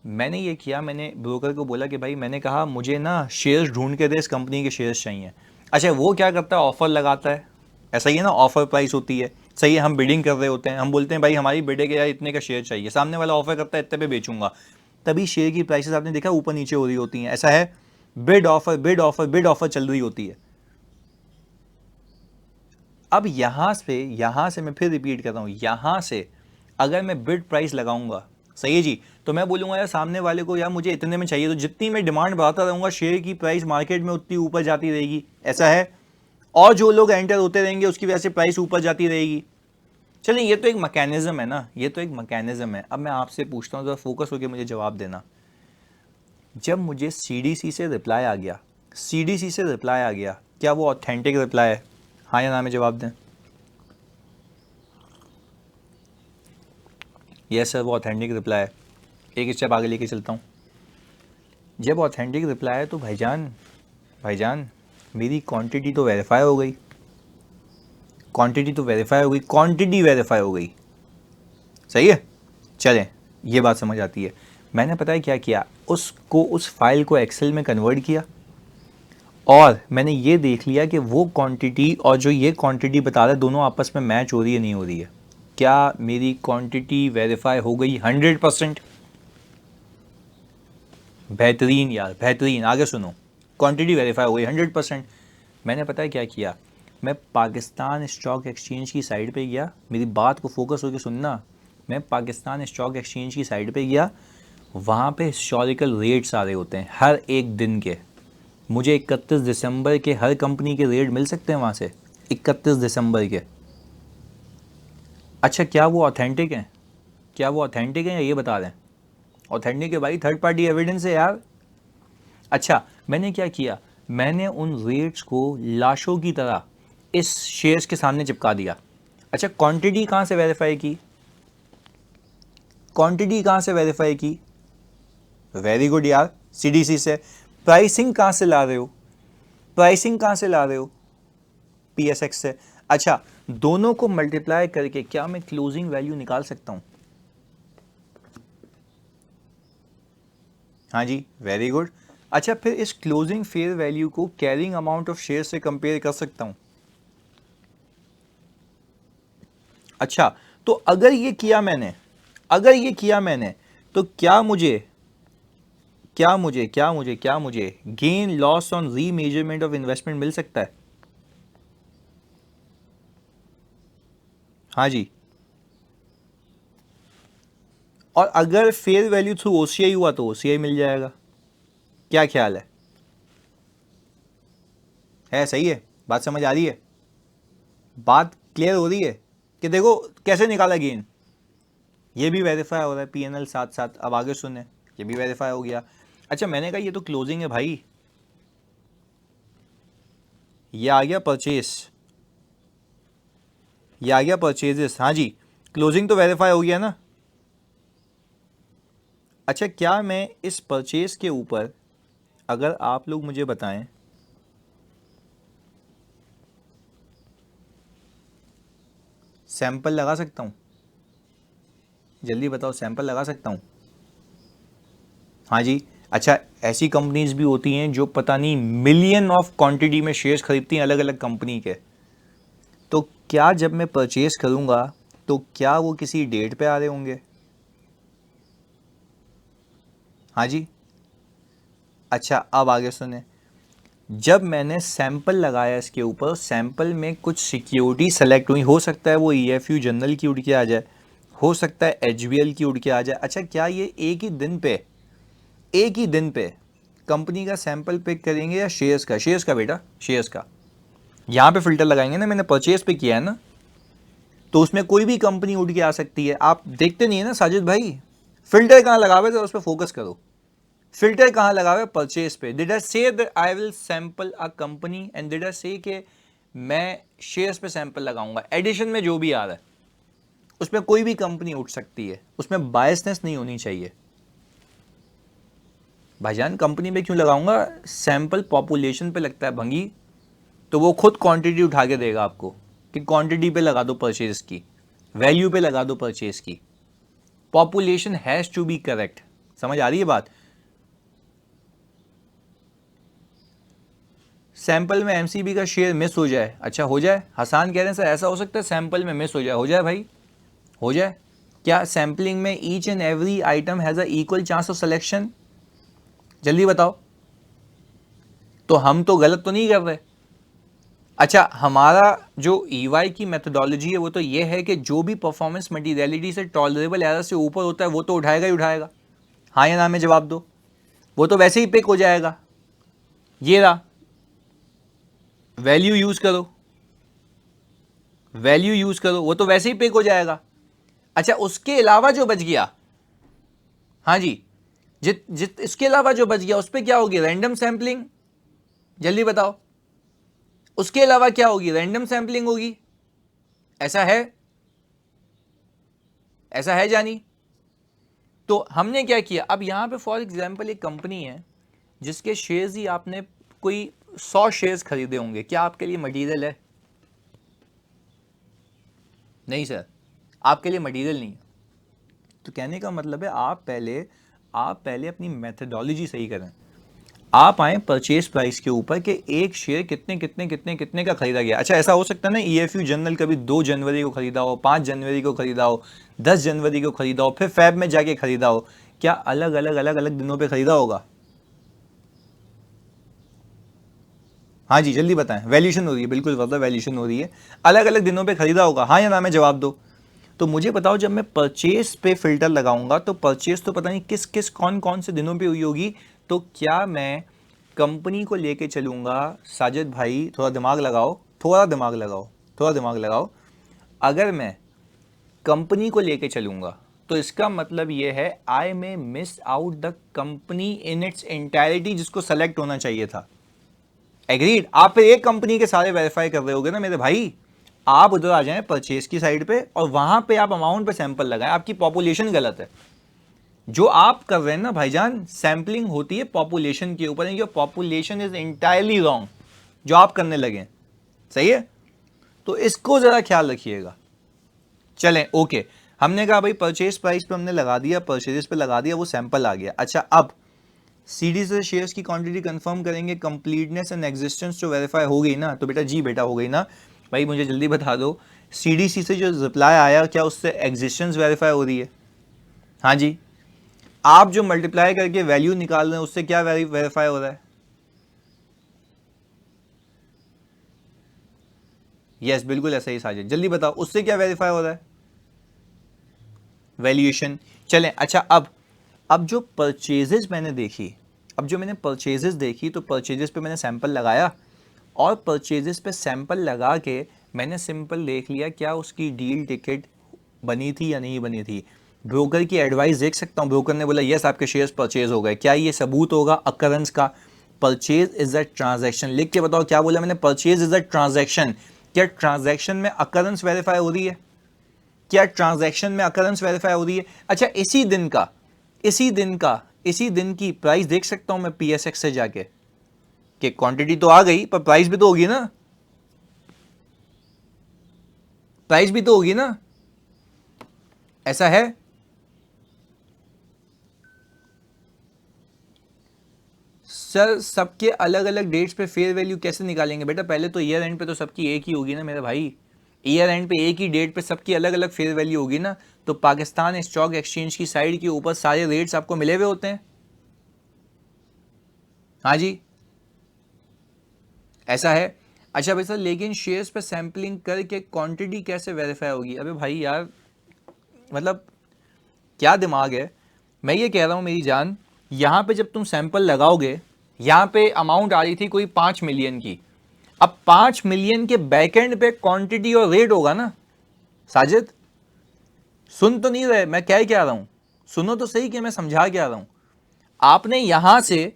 मैंने ये किया, मैंने ब्रोकर को बोला कि भाई, मैंने कहा मुझे ना शेयर्स ढूंढ के दे, इस कंपनी के शेयर्स चाहिए। अच्छा वो क्या करता है, ऑफर लगाता है, ऐसा ही है ना, ऑफर प्राइस होती है, सही है, हम बिडिंग कर रहे होते हैं, हम बोलते हैं भाई हमारी बिडे के यार इतने का शेयर चाहिए, सामने वाला ऑफर करता है इतने पे बेचूंगा, तभी शेयर की प्राइसेस आपने देखा ऊपर नीचे हो रही होती हैं, ऐसा है? Bid offer bid offer bid offer चल रही होती है। अब यहां से मैं फिर रिपीट कर रहा हूं, यहां से अगर मैं बिड प्राइस लगाऊंगा, सही है जी, तो मैं बोलूंगा यार सामने वाले को, यार मुझे इतने में चाहिए, तो जितनी मैं डिमांड बढ़ाता रहूंगा शेयर की प्राइस मार्केट में उतनी ऊपर जाती रहेगी, ऐसा है? और जो लोग एंटर होते रहेंगे उसकी वजह से प्राइस ऊपर जाती रहेगी। चलिए ये तो एक मैकेनिज्म है ना, ये तो एक मैकेनिज्म है। अब मैं आपसे पूछता हूँ, जरा फोकस होकर मुझे जवाब देना। जब मुझे सीडीसी से रिप्लाई आ गया, क्या वो ऑथेंटिक रिप्लाई है? हाँ या ना में जवाब दें। यस सर, वो ऑथेंटिक रिप्लाई है। एक स्टेप आगे लेके चलता हूँ। जब ऑथेंटिक रिप्लाई है तो भाईजान मेरी क्वांटिटी तो वेरीफाई हो गई, क्वांटिटी वेरीफाई हो गई, सही है? चलें, ये बात समझ आती है। मैंने पता है क्या किया, उस फाइल को एक्सेल में कन्वर्ट किया, और मैंने ये देख लिया कि वो क्वांटिटी और जो ये क्वांटिटी बता रहा है दोनों आपस में मैच हो रही है नहीं हो रही है। क्या मेरी क्वांटिटी वेरीफाई हो गई 100%? बेहतरीन यार, बेहतरीन। आगे सुनो, क्वांटिटी वेरीफाई हो गई 100%। मैंने पता है क्या किया, मैं पाकिस्तान स्टॉक एक्सचेंज की साइट पे गया, मेरी बात को फोकस होकर सुनना, मैं पाकिस्तान स्टॉक एक्सचेंज की साइट पे गया, वहाँ पे हिस्टोरिकल रेट्स आ रहे होते हैं हर एक दिन के। मुझे 31 दिसंबर के हर कंपनी के रेट मिल सकते हैं वहाँ से, 31 दिसंबर के। अच्छा क्या वो ऑथेंटिक हैं? या ये बता दें? ऑथेंटिक है भाई, थर्ड पार्टी एविडेंस है यार। अच्छा मैंने क्या किया, मैंने उन रेट्स को लाशों की तरह इस शेयर्स के सामने चिपका दिया। अच्छा क्वांटिटी कहाँ से वेरीफाई की? वेरी गुड यार, सीडीसी से। प्राइसिंग कहाँ से ला रहे हो? पीएसएक्स से। अच्छा दोनों को मल्टीप्लाई करके क्या मैं क्लोजिंग वैल्यू निकाल सकता हूं? हाँ जी, वेरी गुड। अच्छा फिर इस क्लोजिंग फेयर वैल्यू को कैरिंग अमाउंट ऑफ शेयर से कंपेयर कर सकता हूं। अच्छा तो अगर ये किया मैंने तो क्या मुझे gain loss on remeasurement of investment मिल सकता है? हाँ जी। और अगर फेयर वैल्यू थ्रू ओसीआई हुआ तो ओसीआई मिल जाएगा, क्या ख्याल है? सही है? बात समझ आ रही है? बात क्लियर हो रही है कि देखो कैसे निकाला गेन, ये भी वेरीफाई हो रहा है, पीएनएल साथ साथ। अब आगे सुने, ये भी वेरीफाई हो गया। अच्छा मैंने कहा ये तो क्लोजिंग है भाई, ये आ गया परचेजेस, हाँ जी, क्लोजिंग तो वेरीफाई हो गया ना। अच्छा क्या मैं इस परचेज के ऊपर, अगर आप लोग मुझे बताएं, सैंपल लगा सकता हूं? जल्दी बताओ, सैंपल लगा सकता हूँ? हाँ जी। अच्छा, ऐसी कंपनीज भी होती हैं जो पता नहीं मिलियन ऑफ क्वांटिटी में शेयर्स खरीदती हैं अलग अलग कंपनी के। तो क्या जब मैं परचेज करूंगा तो क्या वो किसी डेट पे आ रहे होंगे? हाँ जी। अच्छा, अब आगे सुने। जब मैंने सैंपल लगाया इसके ऊपर, सैंपल में कुछ सिक्योरिटी सेलेक्ट हुई, हो सकता है वो EFU जनरल की उड़ के आ जाए, हो सकता है HBL की उड़ के आ जाए। अच्छा, क्या ये एक ही दिन पे कंपनी का सैंपल पिक करेंगे या शेयर्स का? शेयर्स का बेटा, शेयर्स का। यहाँ पे फिल्टर लगाएंगे ना, मैंने परचेज पे किया है ना, तो उसमें कोई भी कंपनी उठ के आ सकती है। आप देखते नहीं है ना साजिद भाई, फिल्टर कहाँ लगा हुए, तो उस पर फोकस करो। फिल्टर कहाँ लगा हुआ है? परचेज पे। Did I say that I will sample a company, and did I से कि मैं शेयर्स पे सैंपल लगाऊंगा? एडिशन में जो भी आ रहा है उसमें कोई भी कंपनी उठ सकती है, उसमें बायसनेस नहीं होनी चाहिए। भाईजान कंपनी में क्यों लगाऊंगा? सैंपल पॉपुलेशन पे लगता है भंगी, तो वो खुद क्वांटिटी उठा के देगा आपको कि क्वांटिटी पे लगा दो परचेज की, वैल्यू पे लगा दो परचेज की। Population has to be correct. समझ आ रही है बात? सैंपल में MCB का शेयर मिस हो जाए, अच्छा हो जाए। हसान कह रहे हैं सर ऐसा हो सकता है सैंपल में मिस हो जाए भाई, हो जाए। क्या सैंपलिंग में each and every item has a equal chance of selection? जल्दी बताओ। तो हम तो गलत तो नहीं कर रहे। अच्छा, हमारा जो EY की मेथोडोलॉजी है वो तो ये है कि जो भी परफॉर्मेंस मटीरियलिटी से टॉलरेबल एरर से ऊपर होता है वो तो उठाएगा ही उठाएगा। हाँ या ना में जवाब दो। वो तो वैसे ही पिक हो जाएगा। ये रहा, वैल्यू यूज करो, वैल्यू यूज करो, वो तो वैसे ही पिक हो जाएगा। अच्छा, उसके अलावा जो बच गया, हाँ जी, जित जित इसके अलावा जो बच गया उस पर क्या होगी? Random sampling. जल्दी बताओ, उसके अलावा क्या होगी? रैंडम सैंपलिंग होगी। ऐसा है, ऐसा है जानी? तो हमने क्या किया, अब यहां पे फॉर एग्जांपल एक कंपनी है जिसके शेयर्स ही आपने कोई 100 शेयर्स खरीदे होंगे, क्या आपके लिए मटेरियल है? नहीं सर, आपके लिए मटेरियल नहीं है। तो कहने का मतलब है आप पहले अपनी मेथडोलॉजी सही करें। आप आए परचेज प्राइस के ऊपर कि एक शेयर कितने कितने कितने कितने का खरीदा गया। अच्छा, ऐसा हो सकता है ना EFU जनरल कभी 2 जनवरी को खरीदा हो, 5 जनवरी को खरीदा हो, 10 जनवरी को खरीदा हो, फिर फेब में जाके खरीदा हो। क्या अलग अलग दिनों पे खरीदा होगा? हाँ जी, जल्दी बताएं। वैल्यूशन हो रही है, बिल्कुल मतलब वैल्यूशन हो रही है। अलग अलग दिनों पे खरीदा होगा, हाँ या ना में जवाब दो। तो मुझे बताओ, जब मैं परचेज पे फिल्टर लगाऊंगा तो परचेज तो पता नहीं किस किस कौन कौन से दिनों पे हुई होगी। तो क्या मैं कंपनी को लेके चलूंगा? साजिद भाई थोड़ा दिमाग लगाओ, थोड़ा दिमाग लगाओ, थोड़ा दिमाग लगाओ। अगर मैं कंपनी को लेके चलूंगा तो इसका मतलब यह है I may miss out the company in its entirety जिसको सेलेक्ट होना चाहिए था। एग्रीड? आप एक कंपनी के सारे वेरीफाई कर रहे होगे ना मेरे भाई। आप उधर आ जाएं परचेज की साइड पे और वहां पे आप अमाउंट पे सैंपल लगाएं। आपकी पॉपुलेशन गलत है। जो आप कर रहे हैं ना भाईजान, सैंपलिंग होती है पॉपुलेशन के ऊपर, your population is entirely wrong जो आप करने लगे। सही है? तो इसको जरा ख्याल रखिएगा। चलें, ओके। हमने कहा भाई परचेज प्राइस पे हमने लगा दिया, परचेजेस पे लगा दिया, वो सैंपल आ गया। अच्छा, अब CD से शेयर्स की क्वांटिटी कंफर्म करेंगे, कंप्लीटनेस एंड एग्जिस्टेंस जो वेरीफाई हो गई ना, तो बेटा जी बेटा हो गई ना। भाई मुझे जल्दी बता दो, CDC से जो रिप्लाई आया क्या उससे एग्जिस्टेंस वेरीफाई हो रही है? हाँ जी। आप जो मल्टीप्लाई करके वैल्यू निकाल रहे हैं उससे क्या वेरीफाई हो रहा है? यस, बिल्कुल ऐसा ही साजिद, जल्दी बताओ उससे क्या वेरीफाई हो रहा है? वैल्यूएशन। चलें, अच्छा, अब जो परचेजेस मैंने देखी, अब जो मैंने परचेजेस देखी, तो परचेजेस पे मैंने सैंपल लगाया और परचेजेस पे सैंपल लगा के मैंने सिंपल देख लिया क्या उसकी डील टिकट बनी थी या नहीं बनी थी। ब्रोकर की एडवाइस देख सकता हूँ, ब्रोकर ने बोला यस आपके शेयर्स परचेज हो गए, क्या ये सबूत होगा अकरेंस का? परचेज इज अ ट्रांजैक्शन, लिख के बताओ क्या बोला मैंने? Purchase is a transaction. क्या ट्रांजैक्शन में अकरेंस वेरीफाई हो रही है? क्या ट्रांजैक्शन में अकरेंस वेरीफाई हो रही है? अच्छा, इसी दिन की प्राइस देख सकता हूं मैं PSX से जाके कि क्वांटिटी तो आ गई पर प्राइस भी तो होगी ना, प्राइस भी तो होगी ना। ऐसा है? सर सबके अलग अलग डेट्स पे फेयर वैल्यू कैसे निकालेंगे बेटा? पहले तो ईयर एंड पे तो सबकी एक ही होगी ना मेरे भाई, ईयर एंड पे एक ही डेट पे सबकी अलग अलग फेयर वैल्यू होगी ना। तो पाकिस्तान स्टॉक एक्सचेंज की साइड के ऊपर सारे रेट्स आपको मिले हुए होते हैं। हाँ जी ऐसा है। अच्छा भाई सर लेकिन शेयर्स पे सैम्पलिंग करके क्वांटिटी कैसे वेरीफाई होगी? अबे भाई यार मतलब क्या दिमाग है। मैं ये कह रहा हूँ मेरी जान, यहाँ पे जब तुम सैंपल लगाओगे, यहाँ पे अमाउंट आ रही थी कोई 5 मिलियन की, अब 5 मिलियन के बैकएंड पे क्वांटिटी और रेट होगा ना। साजिद सुन तो नहीं रहे मैं क्या रहा हूँ? सुनो तो सही कि मैं समझा क्या रहा हूँ। आपने यहां से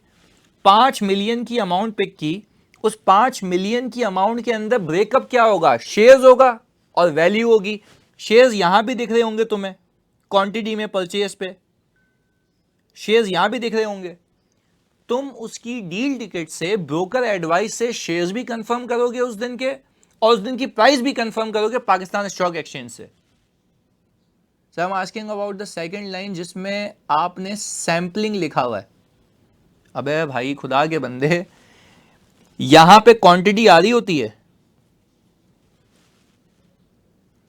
5 मिलियन की अमाउंट पिक की, उस 5 मिलियन की अमाउंट के अंदर ब्रेकअप क्या होगा? शेयर्स होगा और वैल्यू होगी। शेयर्स यहां भी दिख रहे होंगे तुम्हें क्वांटिटी में, परचेज पे शेयर्स यहां भी दिख रहे होंगे। तुम उसकी डील टिकट से, ब्रोकर एडवाइस से शेयर्स भी कंफर्म करोगे उस दिन के, और उस दिन की प्राइस भी कंफर्म करोगे पाकिस्तान स्टॉक एक्सचेंज से। Sir I am asking about the second line जिसमें आपने सैंपलिंग लिखा हुआ है। अबे भाई खुदा के बंदे, यहां पे क्वांटिटी आ रही होती है,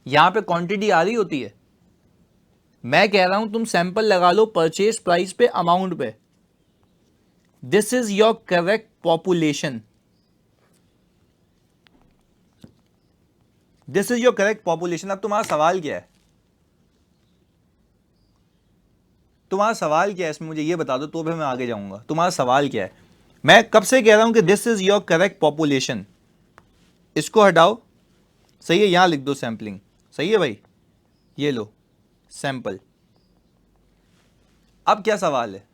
यहां पे क्वांटिटी आ रही होती है। मैं कह रहा हूं तुम सैंपल लगा लो परचेज प्राइस पे, अमाउंट पे। This is your correct population, this is your correct population. अब तुम्हारा सवाल क्या है? तुम्हारा सवाल क्या है इसमें मुझे ये बता दो तो भी मैं आगे जाऊंगा। तुम्हारा सवाल क्या है? मैं कब से कह रहा हूं कि this is your correct population. इसको हटाओ, सही है, यहां लिख दो सैंपलिंग। सही है भाई, ये लो सैंपल। अब क्या सवाल है?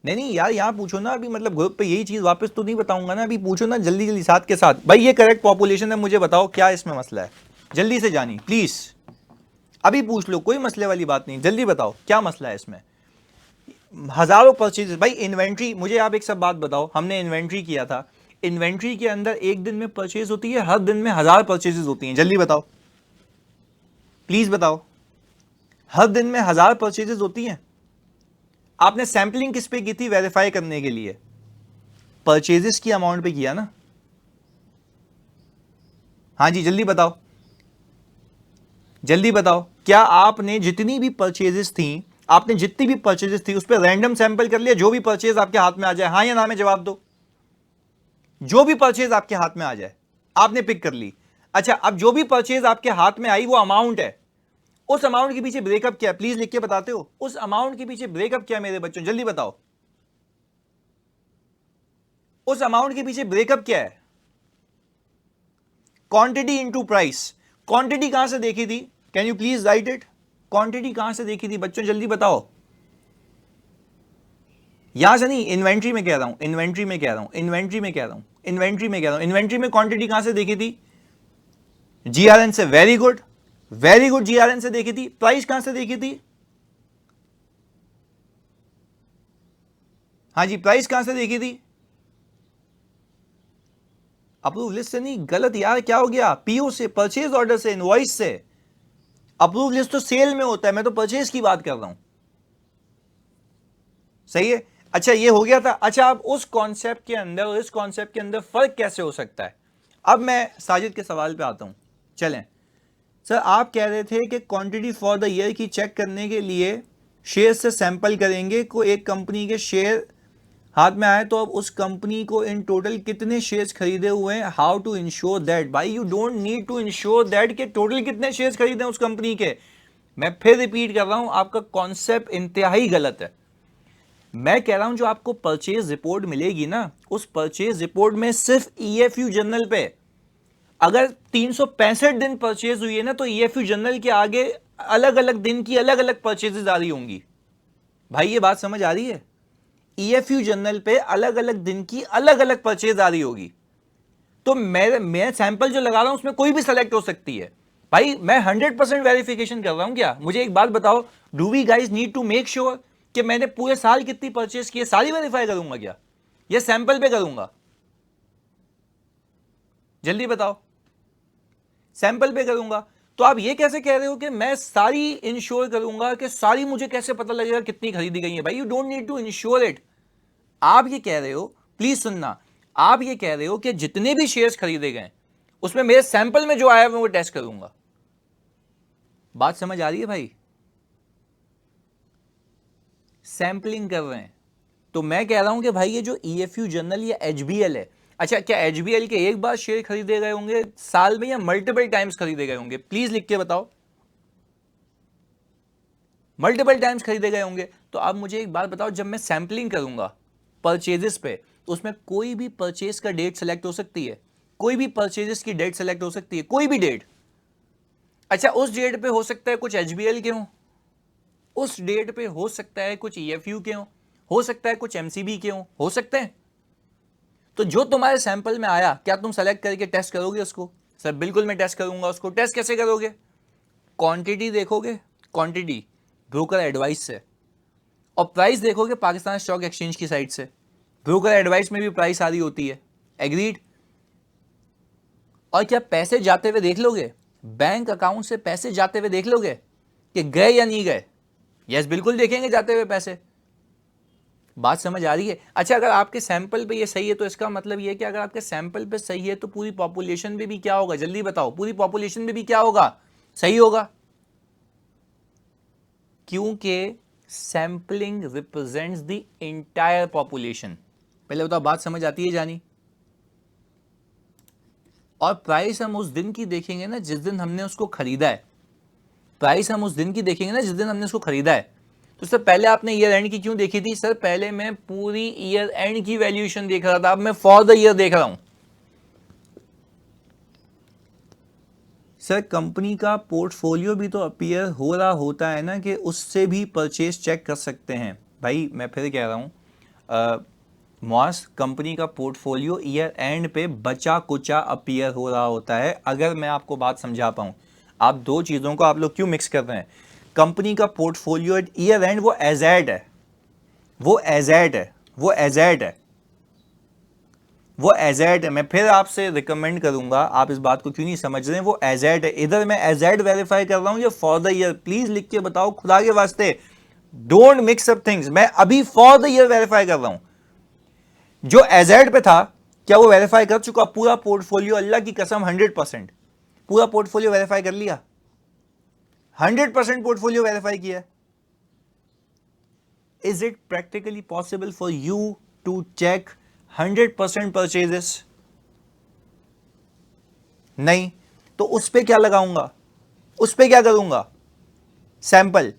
नहीं यार यहां पूछो ना अभी, मतलब ग्रुप पे यही चीज वापस तो नहीं बताऊंगा ना, अभी पूछो ना जल्दी जल्दी साथ के साथ। भाई ये करेक्ट पॉपुलेशन है, मुझे बताओ क्या इसमें मसला है? जल्दी से जानी प्लीज, अभी पूछ लो, कोई मसले वाली बात नहीं, जल्दी बताओ क्या मसला है इसमें। हजारों परचेजेस भाई, इन्वेंट्री, मुझे आप एक सब बात बताओ, हमने इन्वेंट्री किया था, इन्वेंट्री के अंदर एक दिन में परचेज होती है, हर दिन में 1000 परचेजेस होती हैं? जल्दी बताओ प्लीज बताओ, हर दिन में 1000 परचेजेस होती हैं। आपने सैंपलिंग किस पे की थी वेरीफाई करने के लिए? परचेजेस की अमाउंट पे किया ना? हाँ जी जल्दी बताओ, जल्दी बताओ, क्या आपने जितनी भी परचेजेस थी, आपने जितनी भी परचेजेस थी उस पर रैंडम सैंपल कर लिया? जो भी परचेज आपके हाथ में आ जाए, हाँ या ना में जवाब दो। जो भी परचेज आपके हाथ में आ जाए आपने पिक कर ली। अच्छा अब जो भी परचेज आपके हाथ में आई वो अमाउंट है, उस अमाउंट के पीछे ब्रेकअप क्या है? प्लीज लिख के बताते हो उस अमाउंट के पीछे ब्रेकअप क्या है मेरे बच्चों? जल्दी बताओ उस अमाउंट के पीछे ब्रेकअप क्या है? Quantity into price. क्वांटिटी कहां से देखी थी? Can you please right it? Quantity कहां से देखी थी बच्चों? जल्दी बताओ। यहां से नहीं, इन्वेंट्री में कह रहा हूं, इन्वेंट्री में कह रहा हूं, इन्वेंट्री में कह रहा हूं, इन्वेंट्री में कह रहा हूं। इन्वेंट्री में क्वांटिटी कहां से देखी थी? जीआरएन से। Very good, very good, GRN से देखी थी। प्राइस कहां से देखी थी? हाँ जी प्राइस कहां से देखी थी? अप्रूव लिस्ट से नहीं, गलत यार, क्या हो गया? पीओ से, परचेज ऑर्डर से, इनवॉइस से। अप्रूव लिस्ट तो सेल में होता है, मैं तो परचेज की बात कर रहा हूं। सही है। अच्छा ये हो गया था। अच्छा अब उस कॉन्सेप्ट के अंदर और इस कॉन्सेप्ट के अंदर फर्क कैसे हो सकता है? अब मैं साजिद के सवाल पे आता हूं। चलें सर, आप कह रहे थे कि क्वांटिटी फॉर द ईयर की चेक करने के लिए शेयर से सैंपल करेंगे, को एक कंपनी के शेयर हाथ में आए तो अब उस कंपनी को इन टोटल कितने शेयर्स खरीदे हुए हैं, हाउ टू इंश्योर दैट? भाई you don't need to ensure that कि टोटल कितने शेयर्स खरीदे उस कंपनी के। मैं फिर रिपीट कर रहा हूं, आपका कॉन्सेप्ट इंतहाई गलत है। मैं कह रहा हूं जो आपको परचेज रिपोर्ट मिलेगी ना, उस परचेज रिपोर्ट में सिर्फ ईएफयू जनरल पे अगर 365 दिन परचेज हुई है ना, तो ईएफयू जनरल के आगे अलग अलग दिन की अलग अलग परचेजेस आ रही होंगी। भाई ये बात समझ आ रही है? ईएफयू जनरल पे अलग अलग दिन की अलग अलग परचेज आ रही होगी। तो मैं सैंपल जो लगा रहा हूं उसमें कोई भी सेलेक्ट हो सकती है। भाई मैं 100% वेरिफिकेशन कर रहा हूं क्या? मुझे एक बात बताओ, do we guys need to make sure कि मैंने पूरे साल कितनी परचेज की है सारी वेरीफाई करूंगा क्या, ये सैंपल पे करूंगा? जल्दी बताओ। सैंपल पे करूंगा। तो आप ये कैसे कह रहे हो कि मैं सारी इंश्योर करूंगा? कि सारी मुझे कैसे पता लगेगा कितनी खरीदी गई है? भाई you don't need to ensure it. आप ये कह रहे हो, प्लीज सुनना, आप ये कह रहे हो कि जितने भी शेयर्स खरीदे गए उसमें मेरे सैंपल में जो आया मैं वो टेस्ट करूंगा। बात समझ आ रही है भाई? सैंपलिंग कर रहे हैं। तो मैं कह रहा हूं कि भाई ये जो EFU जनरल या HBL है, अच्छा क्या HBL के एक बार शेयर खरीदे गए होंगे साल में या मल्टीपल टाइम्स खरीदे गए होंगे? प्लीज लिख के बताओ। मल्टीपल टाइम्स खरीदे गए होंगे। तो आप मुझे एक बात बताओ, जब मैं सैंपलिंग करूंगा परचेजेस पे तो उसमें कोई भी परचेज का डेट सेलेक्ट हो सकती है, कोई भी परचेजेस की डेट सेलेक्ट हो सकती है, कोई भी डेट। अच्छा उस डेट पे हो सकता है कुछ HBL के हों, उस डेट पे हो सकता है कुछ EFU के हो सकता है कुछ MCB के हो सकते हैं। तो जो तुम्हारे सैंपल में आया क्या तुम सेलेक्ट करके टेस्ट करोगे उसको? सर बिल्कुल मैं टेस्ट करूंगा उसको। टेस्ट कैसे करोगे? क्वांटिटी देखोगे, क्वांटिटी ब्रोकर एडवाइस से, और प्राइस देखोगे पाकिस्तान स्टॉक एक्सचेंज की साइट से। ब्रोकर एडवाइस में भी प्राइस आ रही होती है, एग्रीड। और क्या पैसे जाते हुए देख लोगे? बैंक अकाउंट से पैसे जाते हुए देख लोगे कि गए या नहीं गए? यस बिल्कुल देखेंगे जाते हुए पैसे। बात समझ आ रही है? अच्छा अगर आपके सैंपल पे ये सही है तो इसका मतलब ये है कि अगर आपके सैंपल पे सही है तो पूरी पॉपुलेशन पे भी क्या होगा? जल्दी बताओ, पूरी पॉपुलेशन पे भी क्या होगा? सही होगा। क्योंकि sampling represents the entire population. पहले बताओ बात समझ आती है जानी? और प्राइस हम उस दिन की देखेंगे ना जिस दिन हमने उसको खरीदा है। प्राइस हम उस दिन की देखेंगे ना जिस दिन हमने उसको खरीदा है। तो सर पहले आपने ईयर एंड की क्यों देखी थी? सर पहले मैं पूरी ईयर एंड की वैल्यूएशन देख रहा था, अब मैं फॉर द ईयर देख रहा हूं। सर कंपनी का पोर्टफोलियो भी तो अपीयर हो रहा होता है ना, कि उससे भी परचेज चेक कर सकते हैं। भाई मैं फिर कह रहा हूं, मॉस कंपनी का पोर्टफोलियो ईयर एंड पे बचा कुचा अपीयर हो रहा होता है। अगर मैं आपको बात समझा पाऊं, आप दो चीज़ों को आप लोग क्यों मिक्स कर रहे हैं? कंपनी का पोर्टफोलियो एट ईयर एंड वो एजेड है, वो एजेड है, वो एजेड है, वो एजेड है। मैं फिर आपसे रिकमेंड करूंगा, आप इस बात को क्यों नहीं समझ रहे हैं? वो एजेड है। इधर मैं एजेड वेरीफाई कर रहा हूं या फॉर द ईयर? प्लीज लिख के बताओ खुदा के वास्ते, डोंट मिक्स अप थिंग्स। मैं अभी फॉर द ईयर वेरीफाई कर रहा हूं। जो एजेड पे था क्या वो वेरीफाई कर चुका पूरा पोर्टफोलियो? अल्लाह की कसम 100% पूरा पोर्टफोलियो वेरीफाई कर लिया, 100% पोर्टफोलियो वेरीफाई किया। Is it practically possible for you to check 100% purchases? नहीं। तो उस पे क्या लगाऊंगा, उस पे क्या करूंगा? सैंपल।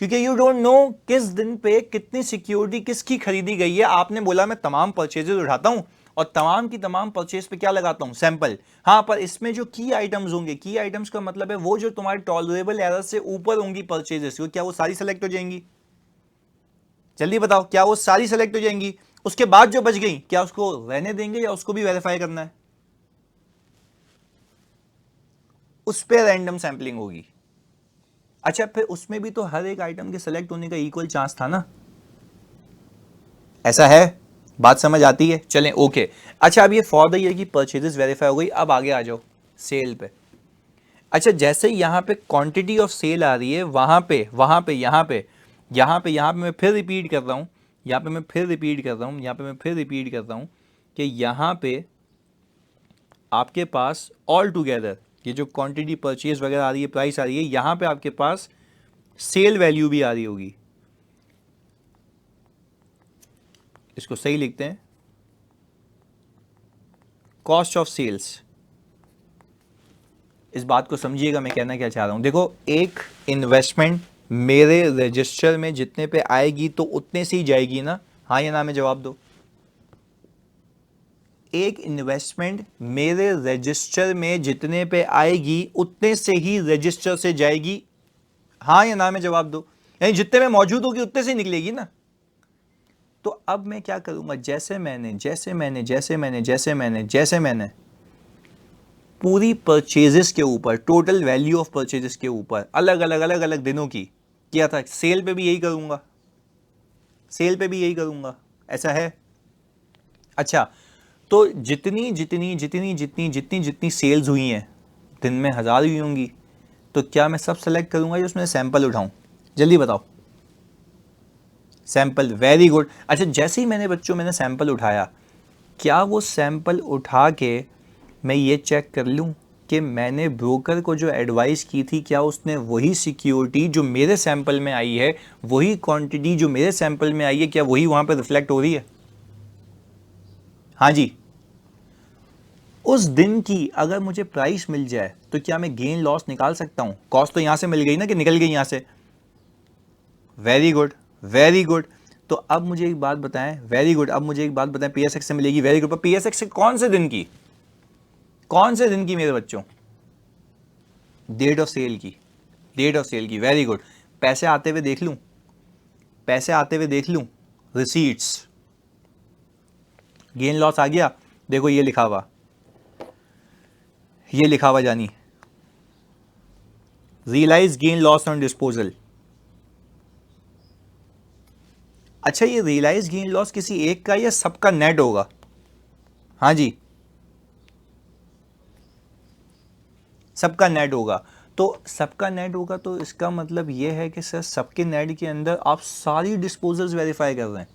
क्योंकि यू डोंट नो किस दिन पे कितनी सिक्योरिटी किसकी खरीदी गई है। आपने बोला मैं तमाम परचेजेस उठाता हूं और तमाम की तमाम परचेज पे क्या लगाता हूं? सैंपल। हाँ पर इसमें जो की आइटम्स होंगे, की आइटम्स का मतलब है वो जो तुम्हारे टॉलरेबल एरर से ऊपर होंगी परचेजेस, क्या वो सारी सेलेक्ट हो जाएंगी? जल्दी बताओ, क्या वो सारी सेलेक्ट हो जाएंगी? उसके बाद जो बच गई क्या उसको रहने देंगे या उसको भी वेरीफाई करना है? उस पर रैंडम सैंपलिंग होगी। अच्छा फिर उसमें भी तो हर एक आइटम के सेलेक्ट होने का इक्वल चांस था ना? ऐसा है? बात समझ आती है? चलें ओके। अच्छा अब ये फॉर द ईयर की परचेजेस वेरीफाई हो गई, अब आगे आ जाओ सेल पे। अच्छा जैसे ही यहां पे क्वांटिटी ऑफ सेल आ रही है, वहां पे मैं फिर रिपीट कर रहा हूं, यहां पे मैं फिर रिपीट कर रहा हूं कि यहां पे आपके पास ऑल टुगेदर ये जो क्वांटिटी परचेज वगैरह आ रही है, प्राइस आ रही है, यहां पे आपके पास सेल वैल्यू भी आ रही होगी। इसको सही लिखते हैं, कॉस्ट ऑफ सेल्स। इस बात को समझिएगा मैं कहना क्या चाह रहा हूं। देखो एक इन्वेस्टमेंट मेरे रजिस्टर में जितने पे आएगी तो उतने से ही जाएगी ना? हाँ या ना में जवाब दो। एक इन्वेस्टमेंट मेरे रजिस्टर में जितने पे आएगी उतने से ही रजिस्टर से जाएगी। हाँ या ना में जवाब दो। यानी जितने में मौजूद होगी उतने से निकलेगी ना? तो अब मैं क्या करूंगा, जैसे मैंने पूरी परचेजेस के ऊपर, टोटल वैल्यू ऑफ परचेजेस के ऊपर अलग अलग दिनों की किया था, सेल पे भी यही करूंगा। ऐसा है? अच्छा तो जितनी सेल्स हुई हैं, दिन में 1000 हुई होंगी, तो क्या मैं सब सेलेक्ट करूंगा या उसमें सैंपल उठाऊं? जल्दी बताओ। Sample, very good. अच्छा, जैसे ही मैंने सैंपल उठाया, क्या वो सैंपल उठा के मैं ये चेक कर लूँ कि मैंने ब्रोकर को जो एडवाइस की थी, क्या उसने वही सिक्योरिटी जो मेरे सैंपल में आई है, वही क्वांटिटी जो मेरे सैंपल में आई है, क्या वही वहाँ पे रिफ्लेक्ट हो रही है? हाँ जी। उस दिन की अगर मुझे प्राइस मिल जाए तो क्या मैं गेन लॉस निकाल सकता हूँ? कॉस्ट तो यहाँ से मिल गई ना, कि निकल गई यहाँ से? Very good, very good. तो अब मुझे एक बात बताएं, वेरी गुड, अब मुझे एक बात बताएं, पीएसएक्स से मिलेगी, वेरी गुड। पर पीएसएक्स से कौन से दिन की, कौन से दिन की मेरे बच्चों? डेट ऑफ सेल की, डेट ऑफ सेल की, वेरी गुड। पैसे आते हुए देख लूं, पैसे आते हुए देख लूं, रिसीट्स, गेन लॉस आ गया, देखो ये लिखा हुआ, ये लिखा हुआ जानी, realise gain loss on disposal. अच्छा, ये रियलाइज गेन लॉस किसी एक का या सबका नेट होगा? हाँ जी, सबका नेट होगा। तो सबका नेट होगा तो इसका मतलब ये है कि सर सबके नेट के अंदर आप सारी डिस्पोजल्स वेरीफाई कर रहे हैं?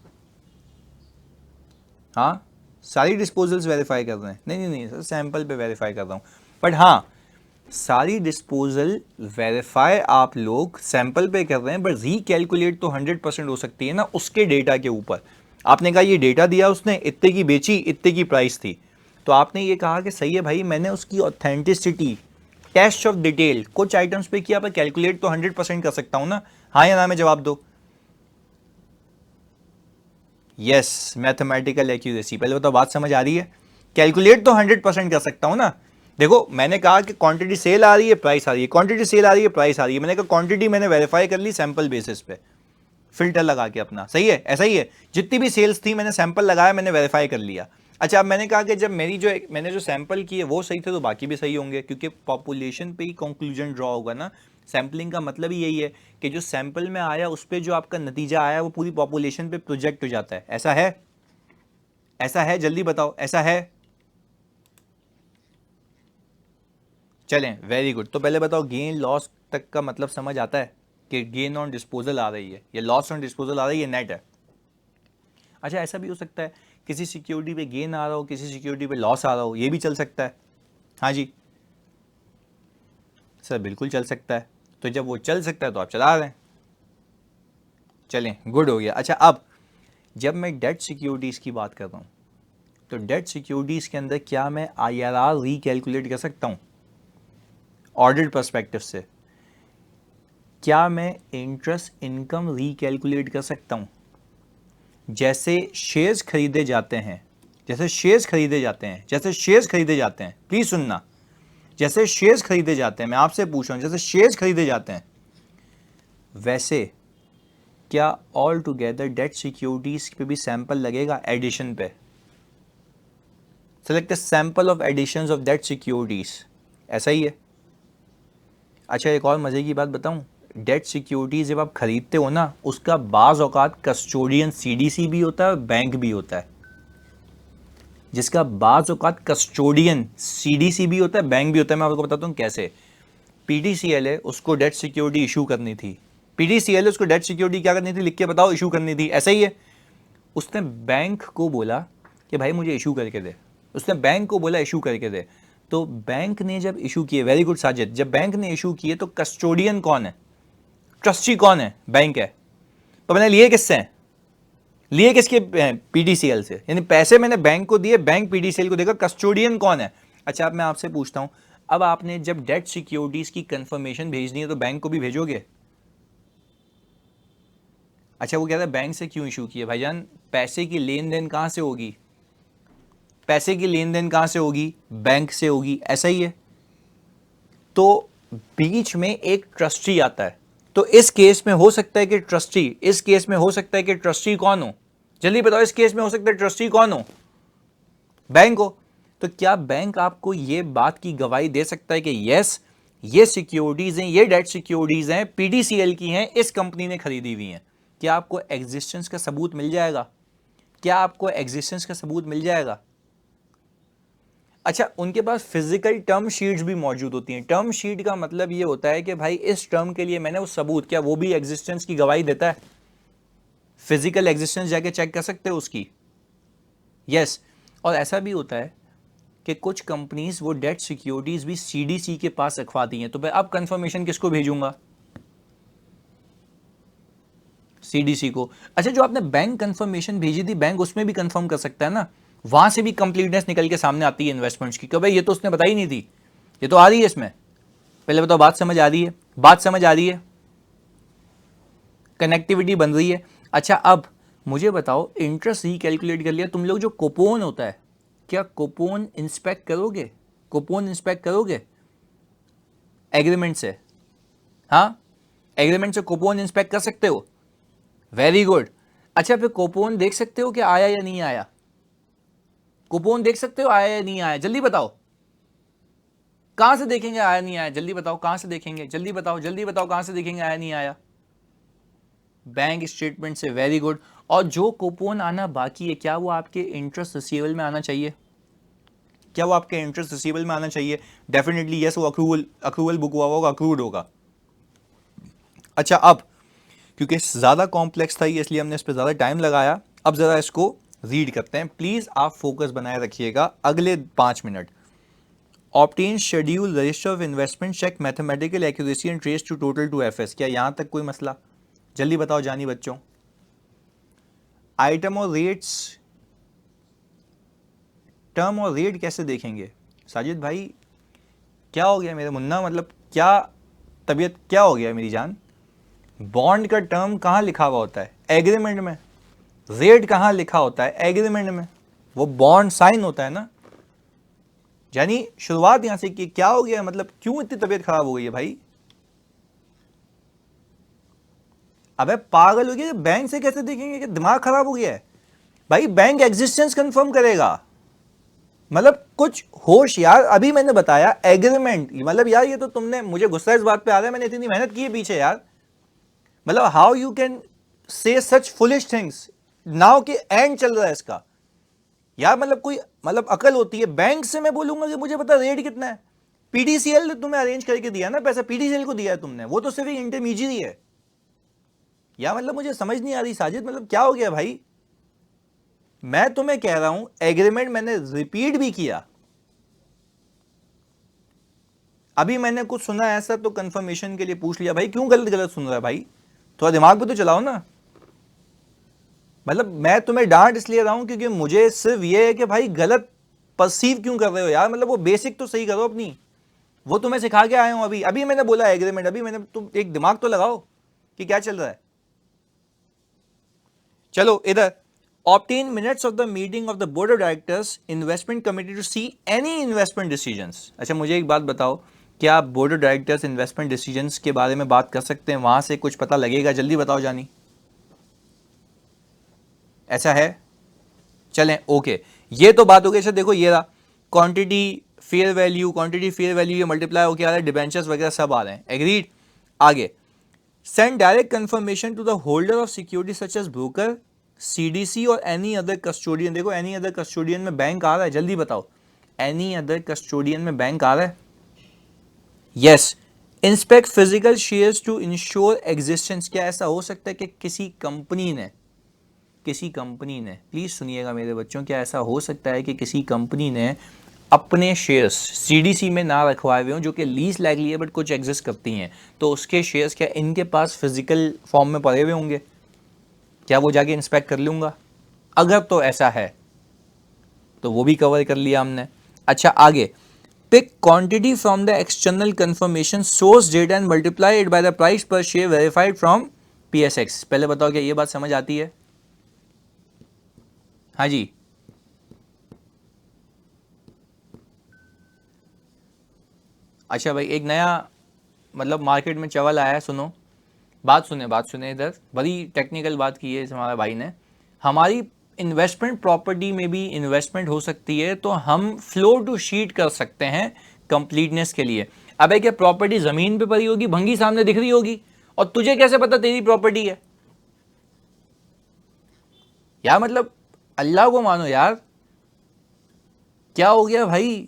हाँ, सारी डिस्पोजल्स वेरीफाई कर रहे हैं? नहीं नहीं नहीं सर, सैंपल पे वेरीफाई कर रहा हूँ। बट हाँ, सारी डिस्पोजल वेरीफाई आप लोग सैंपल पे कर रहे हैं, बट रीकैलकुलेट तो 100% हो सकती है ना उसके डेटा के ऊपर। आपने कहा ये डेटा दिया उसने, इतने की बेची, इतने की प्राइस थी, तो आपने ये कहा कि सही है भाई, मैंने उसकी ऑथेंटिसिटी, टेस्ट ऑफ डिटेल कुछ आइटम्स पे किया, पर कैलकुलेट तो 100% कर सकता हूं ना? हाँ या ना में जवाब दो। Yes, mathematical accuracy. पहले बताओ, बात समझ आ रही है? कैलकुलेट तो 100% कर सकता हूं ना। देखो, मैंने कहा कि क्वांटिटी सेल आ रही है, प्राइस आ रही है, क्वांटिटी सेल आ रही है, प्राइस आ रही है, मैंने कहा क्वांटिटी मैंने वेरीफाई कर ली सैंपल बेसिस पे, फिल्टर लगा के अपना, सही है? ऐसा ही है, जितनी भी सेल्स थी मैंने सैंपल लगाया, मैंने वेरीफाई कर लिया। अच्छा, अब मैंने कहा कि जब मैंने जो सैंपल किए वो सही थे तो बाकी भी सही होंगे, क्योंकि पॉपुलेशन पे ही कंक्लूजन ड्रॉ होगा ना। सैंपलिंग का मतलब ही यही है कि जो सैंपल में आया उस पर जो आपका नतीजा आया वो पूरी पॉपुलेशन पे प्रोजेक्ट हो जाता है। ऐसा है? ऐसा है? जल्दी बताओ, ऐसा है? चलें, वेरी गुड। तो पहले बताओ, गेन लॉस तक का मतलब समझ आता है कि गेन ऑन डिस्पोजल आ रही है या लॉस ऑन डिस्पोजल आ रही है, नेट है। अच्छा, ऐसा भी हो सकता है किसी सिक्योरिटी पे गेन आ रहा हो, किसी सिक्योरिटी पे लॉस आ रहा हो, ये भी चल सकता है। हाँ जी सर, बिल्कुल चल सकता है। तो जब वो चल सकता है तो आप चला रहे हैं, चलें, गुड हो गया। अच्छा, अब जब मैं डेट सिक्योरिटीज़ की बात कर रहा हूँ, तो डेट सिक्योरिटीज़ के अंदर क्या मैं IRR रीकैलकुलेट कर सकता हूँ ऑडिट पर्सपेक्टिव से? क्या मैं इंटरेस्ट इनकम रीकैलकुलेट कर सकता हूँ? जैसे शेयर्स खरीदे जाते हैं, जैसे शेयर्स खरीदे जाते हैं, जैसे शेयर्स खरीदे जाते हैं, प्लीज सुनना, जैसे शेयर्स खरीदे जाते हैं, मैं आपसे पूछ रहा हूं, जैसे शेयर्स खरीदे जाते हैं, वैसे क्या ऑल टुगेदर डेट सिक्योरिटीज पे भी सैंपल लगेगा एडिशन पे? Select the sample of additions of debt securities, ऐसा ही है। अच्छा, एक और मजे की बात बताऊं, डेट सिक्योरिटीज जब आप खरीदते हो ना, उसका बाज औकात कस्टोडियन CDC भी होता है और बैंक भी होता है, जिसका बाज औकात कस्टोडियन CDC भी होता है, बैंक भी होता है। मैं आपको बताता हूँ कैसे। PTCL है, उसको डेट सिक्योरिटी इशू करनी थी, PTCL उसको डेट सिक्योरिटी क्या करनी थी, लिख के बताओ, इशू करनी थी, ऐसा ही है। उसने बैंक को बोला कि भाई मुझे इशू करके दे, उसने बैंक को बोला इशू करके दे, तो बैंक ने जब इशू किए, वेरी गुड साजिद, जब बैंक ने इशू किए तो कस्टोडियन कौन है, ट्रस्टी कौन है? बैंक है। तो मैंने लिए किससे हैं? लिए किसके? PTCL से, यानी पैसे मैंने बैंक को दिए, बैंक PTCL को देगा, कस्टोडियन कौन है? अच्छा, अब मैं आपसे पूछता हूं, अब आपने जब डेट सिक्योरिटीज की कंफर्मेशन भेजनी है तो बैंक को भी भेजोगे? अच्छा, वो कहता है बैंक से क्यों इशू किया भाईजान? पैसे की लेन देन कहां से होगी? पैसे की लेन देन कहां से होगी? बैंक से होगी, ऐसा ही है। तो बीच में एक ट्रस्टी आता है, तो इस केस में हो सकता है कि ट्रस्टी, इस केस में हो सकता है कि ट्रस्टी कौन हो? जल्दी बताओ, इस केस में हो सकता है ट्रस्टी कौन हो? बैंक हो। तो क्या बैंक आपको ये बात की गवाही दे सकता है कि यस, ये सिक्योरिटीज हैं, ये डेट सिक्योरिटीज हैं, PTCL की हैं, इस कंपनी ने खरीदी हुई हैं? क्या आपको एग्जिस्टेंस का सबूत मिल जाएगा? क्या आपको एग्जिस्टेंस का सबूत मिल जाएगा? अच्छा, उनके पास फिजिकल टर्म शीट्स भी मौजूद होती हैं। टर्म शीट का मतलब ये होता है कि भाई इस टर्म के लिए मैंने वो सबूत, क्या वो भी एग्जिस्टेंस की गवाही देता है? फिजिकल एग्जिस्टेंस जाके चेक कर सकते हो उसकी। यस और ऐसा भी होता है कि कुछ कंपनीज वो डेट सिक्योरिटीज भी सीडीसी के पास रखवाती हैं, तो मैं अब कंफर्मेशन किसको भेजूंगा? सीडीसी को। अच्छा, जो आपने बैंक कंफर्मेशन भेजी थी, बैंक उसमें भी कंफर्म कर सकता है ना, वहां से भी कंप्लीटनेस निकल के सामने आती है इन्वेस्टमेंट्स की, कि भाई ये तो उसने बताई नहीं थी, ये तो आ रही है इसमें। पहले बताओ, बात समझ आ रही है? बात समझ आ रही है? कनेक्टिविटी बन रही है। अच्छा, अब मुझे बताओ, इंटरेस्ट कैलकुलेट कर लिया तुम लोग, जो कूपन होता है, क्या कूपन इंस्पेक्ट करोगे? कूपन इंस्पेक्ट करोगे एग्रीमेंट से? हाँ, एग्रीमेंट से कूपन इंस्पेक्ट कर सकते हो। Very good. अच्छा, फिर कूपन देख सकते हो कि आया या नहीं आया? कूपन देख सकते हो आया या नहीं आया? जल्दी बताओ, कहां से देखेंगे आया नहीं आया? जल्दी बताओ कहां से देखेंगे? जल्दी बताओ, जल्दी बताओ, कहां से देखेंगे आया नहीं आया? बैंक स्टेटमेंट से। Very good. और जो कूपन आना बाकी है, क्या वो आपके इंटरेस्ट रिसीवेबल में आना चाहिए? क्या वो आपके इंटरेस्ट रिसीवेबल में आना चाहिए? डेफिनेटली यस, वो अक्रूवल बुक हुआ होगा, अक्रूड होगा। अच्छा, अब क्योंकि ज़्यादा कॉम्प्लेक्स था ये, इसलिए हमने इस पर ज़्यादा टाइम लगाया। अब ज़रा इसको रीड करते हैं। प्लीज़ आप फोकस बनाए रखिएगा अगले 5 minute. Obtain schedule register of investment, check mathematical accuracy and trace to total to FS. क्या यहाँ तक कोई मसला? जल्दी बताओ जानी बच्चों। आइटम और रेट्स, टर्म और रेट कैसे देखेंगे? साजिद भाई क्या हो गया मेरे मुन्ना, मतलब क्या तबीयत, क्या हो गया मेरी जान? बॉन्ड का टर्म कहाँ लिखा हुआ होता है? एग्रीमेंट में। रेट कहाँ लिखा होता है? एग्रीमेंट में। वो बॉन्ड साइन होता है ना। यानी शुरुआत यहां से कि क्या हो गया, मतलब क्यों इतनी तबीयत खराब हो गई है भाई? अबे पागल हो गया, बैंक से कैसे देखेंगे? कि दिमाग खराब हो गया है भाई? बैंक एग्जिस्टेंस कंफर्म करेगा, मतलब कुछ होश यार। अभी मैंने बताया एग्रीमेंट, मतलब यार ये तो तुमने, मुझे गुस्सा इस बात पे आ रहा है, मैंने इतनी मेहनत की है पीछे यार। मतलब how you can say such foolish things now के एंड चल रहा है इसका यार। मतलब कोई मतलब अकल होती है? बैंक से मैं बोलूंगा कि मुझे पता रेट कितना है? पीडीसीएल ने तुम्हें अरेंज करके दिया ना पैसा, पीडीसीएल को दिया है तुमने, वो तो सिर्फ एक इंटरमीडियरी है यार। मतलब मुझे समझ नहीं आ रही साजिद, मतलब क्या हो गया भाई? मैं तुम्हें कह रहा हूं एग्रीमेंट मैंने रिपीट भी किया। अभी मैंने कुछ सुना ऐसा तो कंफर्मेशन के लिए पूछ लिया भाई। क्यों गलत गलत सुन रहा है भाई? थोड़ा दिमाग पे तो चलाओ ना। मतलब मैं तुम्हें डांट इसलिए रहा हूं क्योंकि मुझे सिर्फ ये है कि भाई गलत परसीव क्यों कर रहे हो यार? मतलब वो बेसिक तो सही करो अपनी, वो तुम्हें सिखा के आया हूं। अभी अभी मैंने बोला एग्रीमेंट, अभी मैंने, तुम एक दिमाग तो लगाओ कि क्या चल रहा है। चलो इधर, obtain minutes of the meeting of the board of directors investment committee to see any investment decisions। अच्छा मुझे एक बात बताओ, क्या board of directors investment decisions के बारे में बात कर सकते हैं? वहां से कुछ पता लगेगा? जल्दी बताओ जानी, ऐसा है? चलें ओके, ये तो बात हो गई। अच्छा देखो ये रहा quantity fair value, quantity fair value ये मल्टीप्लाई होकर आ रहा है, डिबेंचर्स वगैरह सब आ रहे हैं। एग्रीड। आगे, send direct confirmation to the holder of security such as broker, CDC और एनी अदर कस्टोडियन। देखो एनी अदर कस्टोडियन में बैंक आ रहा है, जल्दी बताओ एनी अदर कस्टोडियन में बैंक आ रहा है? Yes. Inspect physical shares to ensure existence. क्या ऐसा हो सकता है कि किसी कंपनी ने, प्लीज सुनिएगा मेरे बच्चों, क्या ऐसा हो सकता है कि किसी कंपनी ने अपने शेयर्स सीडीसी में ना रखवाए हुए हों, जो कि लीज लाइकली है बट कुछ एग्जिस्ट करती हैं, तो उसके शेयर्स क्या इनके पास फिजिकल फॉर्म में पड़े हुए होंगे? क्या वो जाके इंस्पेक्ट कर लूंगा? अगर तो ऐसा है तो वो भी कवर कर लिया हमने। अच्छा आगे, pick quantity from the external confirmation source data and multiply it by the price per share verified from PSX. पहले बताओ क्या ये बात समझ आती है? हाँ जी। अच्छा भाई, एक नया मतलब मार्केट में चवल आया है, सुनो बात सुने इधर, बड़ी टेक्निकल बात की है हमारे भाई ने। हमारी इन्वेस्टमेंट प्रॉपर्टी में भी इन्वेस्टमेंट हो सकती है, तो हम फ्लो टू शीट कर सकते हैं कंप्लीटनेस के लिए। अब क्या प्रॉपर्टी जमीन पे पड़ी होगी, भंगी सामने दिख रही होगी, और तुझे कैसे पता तेरी प्रॉपर्टी है यार? मतलब अल्लाह को मानो यार, क्या हो गया भाई?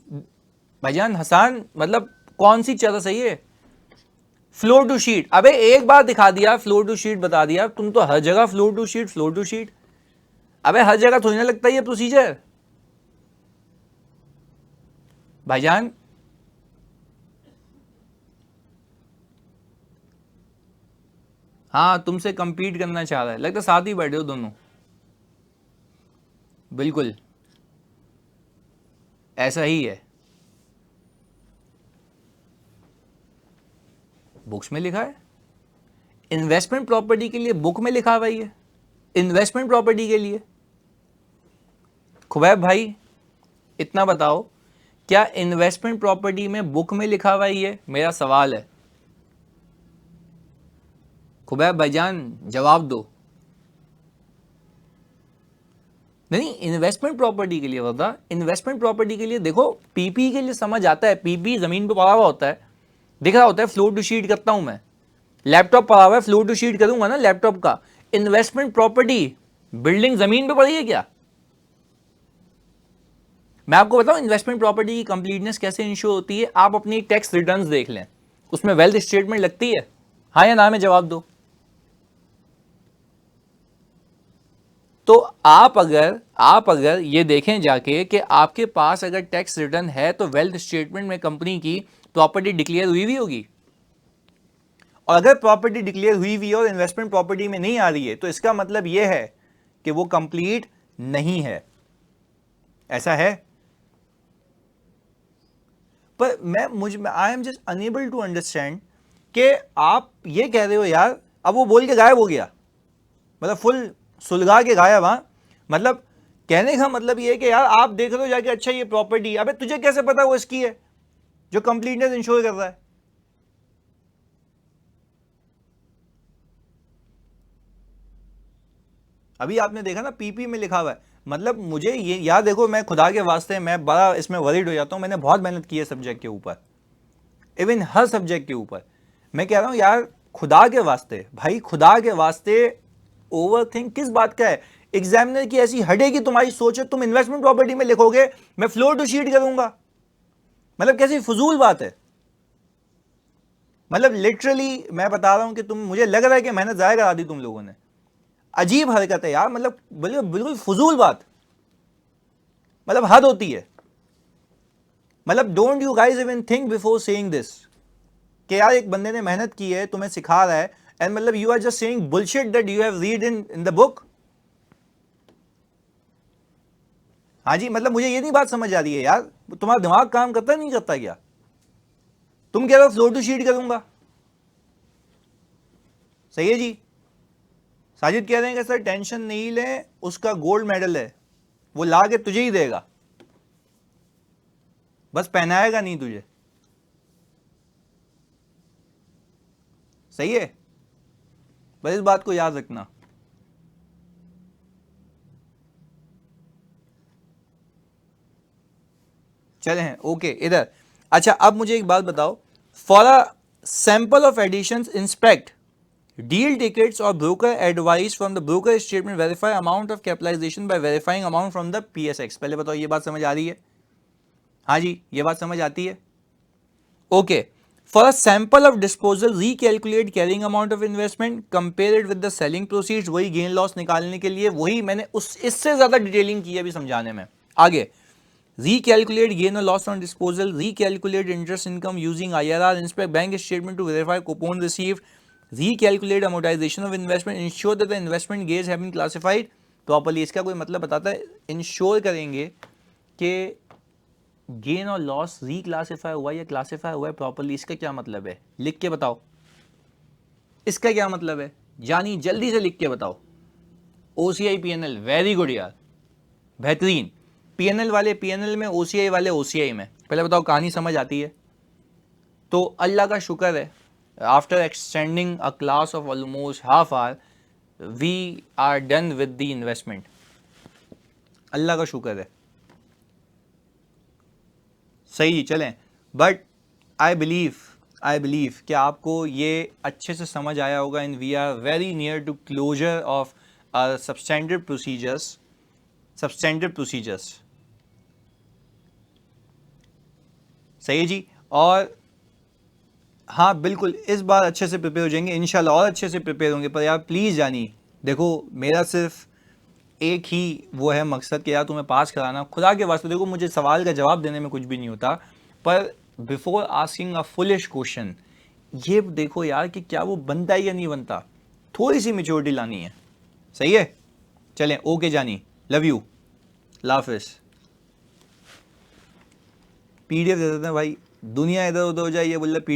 भाईजान हसान, मतलब कौन सी चीज़ सही है? फ्लोर टू शीट, अबे एक बार दिखा दिया, फ्लोर टू शीट बता दिया, तुम तो हर जगह floor to sheet floor to sheet. अबे हर जगह थोड़ी ना लगता है ये प्रोसीजर भाईजान। हाँ तुमसे कंपीट करना चाह रहा है, लगता साथ ही बैठे हो दोनों। बिल्कुल ऐसा ही है, बुक्स में लिखा है। इन्वेस्टमेंट प्रॉपर्टी के लिए बुक में लिखा हुआ ही है, इन्वेस्टमेंट प्रॉपर्टी के लिए। खुबैब भाई इतना बताओ, क्या इन्वेस्टमेंट प्रॉपर्टी में बुक में लिखा हुआ ही है? मेरा सवाल है। खुबैब भाईजान जवाब दो। नहीं, इन्वेस्टमेंट प्रॉपर्टी के लिए बता, इन्वेस्टमेंट प्रॉपर्टी के लिए देखो, पीपी के लिए समझ आता है, पीपी जमीन पे पड़ा हुआ होता है, दिख रहा होता है, फ्लोर टू शीट करता हूं मैं, लैपटॉप पड़ा हुआ है, फ्लोर टू शीट करूंगा ना लैपटॉप का। इन्वेस्टमेंट प्रॉपर्टी, बिल्डिंग जमीन पे पड़ी है क्या? मैं आपको बताऊं इन्वेस्टमेंट प्रॉपर्टी की कंप्लीटनेस कैसे इंश्योर होती है, आप अपनी टैक्स रिटर्न्स देख लें, उसमें वेल्थ स्टेटमेंट लगती है, हाँ या ना में जवाब दो। तो आप अगर ये देखें जाके कि आपके पास अगर टैक्स रिटर्न है तो वेल्थ स्टेटमेंट में कंपनी की प्रॉपर्टी डिक्लेयर हुई होगी, और अगर प्रॉपर्टी डिक्लेयर हुई है और इन्वेस्टमेंट प्रॉपर्टी में नहीं आ रही है तो इसका मतलब यह है कि वो कंप्लीट नहीं है। ऐसा है। पर I am just unable to understand कि आप ये कह रहे हो यार, अब वो बोल के गायब हो गया, मतलब फुल सुलगा के गायब। हाँ मतलब कहने का मतलब ये है कि यार आप देख रहे हो जाके, अच्छा ये प्रॉपर्टी, अबे तुझे कैसे पता वो इसकी है जो कंप्लीटनेस इंश्योर कर रहा है? अभी आपने देखा ना पीपी में लिखा हुआ है, मतलब मुझे ये याद, देखो मैं खुदा के वास्ते मैं बड़ा इसमें वरीड हो जाता हूं, मैंने बहुत मेहनत की है सब्जेक्ट के ऊपर, इवन हर सब्जेक्ट के ऊपर। मैं कह रहा हूं यार खुदा के वास्ते, भाई खुदा के वास्ते, ओवर थिंक किस बात का है? एग्जामिनर की ऐसी हटेगी तुम्हारी सोच है, तुम इन्वेस्टमेंट प्रॉपर्टी में लिखोगे मैं फ्लोर टू शीट करूंगा, मतलब कैसी फजूल बात है। मतलब लिटरली मैं बता रहा हूं कि तुम, मुझे लग रहा है कि मेहनत जाया करा दी तुम लोगों ने। अजीब हरकत है यार, मतलब बिल्कुल बिल्कुल फजूल बात, मतलब हद होती है। मतलब don't you guys even think before saying this, कि यार एक बंदे ने मेहनत की है, तुम्हें सिखा रहा है, एंड मतलब you are just saying bullshit that you have read in the book. हाँ जी, मतलब मुझे ये नहीं बात समझ आ रही है यार, तुम्हारा दिमाग काम करता नहीं करता क्या? तुम कह रहे हो फ्लोर टू शीट करूंगा, सही है जी। साजिद कह रहे हैं कि सर टेंशन नहीं ले, उसका गोल्ड मेडल है, वो ला के तुझे ही देगा, बस पहनाएगा नहीं तुझे। सही है, बस इस बात को याद रखना। चले हैं ओके इधर। अच्छा अब मुझे एक बात बताओ, for a sample of additions inspect deal tickets और broker advice from the broker statement, verify amount of capitalisation by verifying amount from the PSX. पहले बताओ ये बात समझ आ रही है? हाँ जी ये बात समझ आती है। Okay, for a sample of disposal recalculate carrying amount of investment, compare it with the selling proceeds, वही गेन लॉस निकालने के लिए, वही मैंने उस इससे ज्यादा डिटेलिंग की है अभी समझाने में। आगे, recalculate gain or loss on disposal, recalculate interest income using IRR, inspect bank statement to verify coupon received, recalculate amortization of investment, ensure that the investment gains have been classified properly। इसका कोई मतलब बताता है? Ensure करेंगे कि gain और loss reclassify हुआ या क्लासीफाई हुआ है प्रॉपरली, इसका क्या मतलब है? लिख के बताओ, इसका क्या मतलब है? जानी जल्दी से लिख के बताओ। ओसीआई पीएनएल, वेरी गुड यार, बेहतरीन। पीएनएल वाले पीएनएल में, ओसीआई वाले ओसीआई में। पहले बताओ कहानी समझ आती है? तो अल्लाह का शुक्र है, after extending a class of almost half hour we are done with the investment. अल्लाह का शुक्र है, सही चलें। बट आई बिलीव कि आपको ये अच्छे से समझ आया होगा, and we are very near to closure of substandard procedures, सही है जी। और हाँ बिल्कुल, इस बार अच्छे से प्रिपेयर हो जाएंगे इंशाल्लाह, और अच्छे से प्रिपेयर होंगे। पर यार प्लीज़ जानी, देखो मेरा सिर्फ एक ही वो है मकसद कि यार तुम्हें पास कराना, खुदा के वास्ते। देखो मुझे सवाल का जवाब देने में कुछ भी नहीं होता, पर before asking a foolish question ये देखो यार कि क्या वो बनता है या नहीं बनता, थोड़ी सी मेच्योरिटी लानी है। सही है, चलें, ओके जानी, लव यू, लाफिस। पीडीएफ दे देते हैं भाई, दुनिया इधर उधर हो जाए, ये बोल पीडीएफ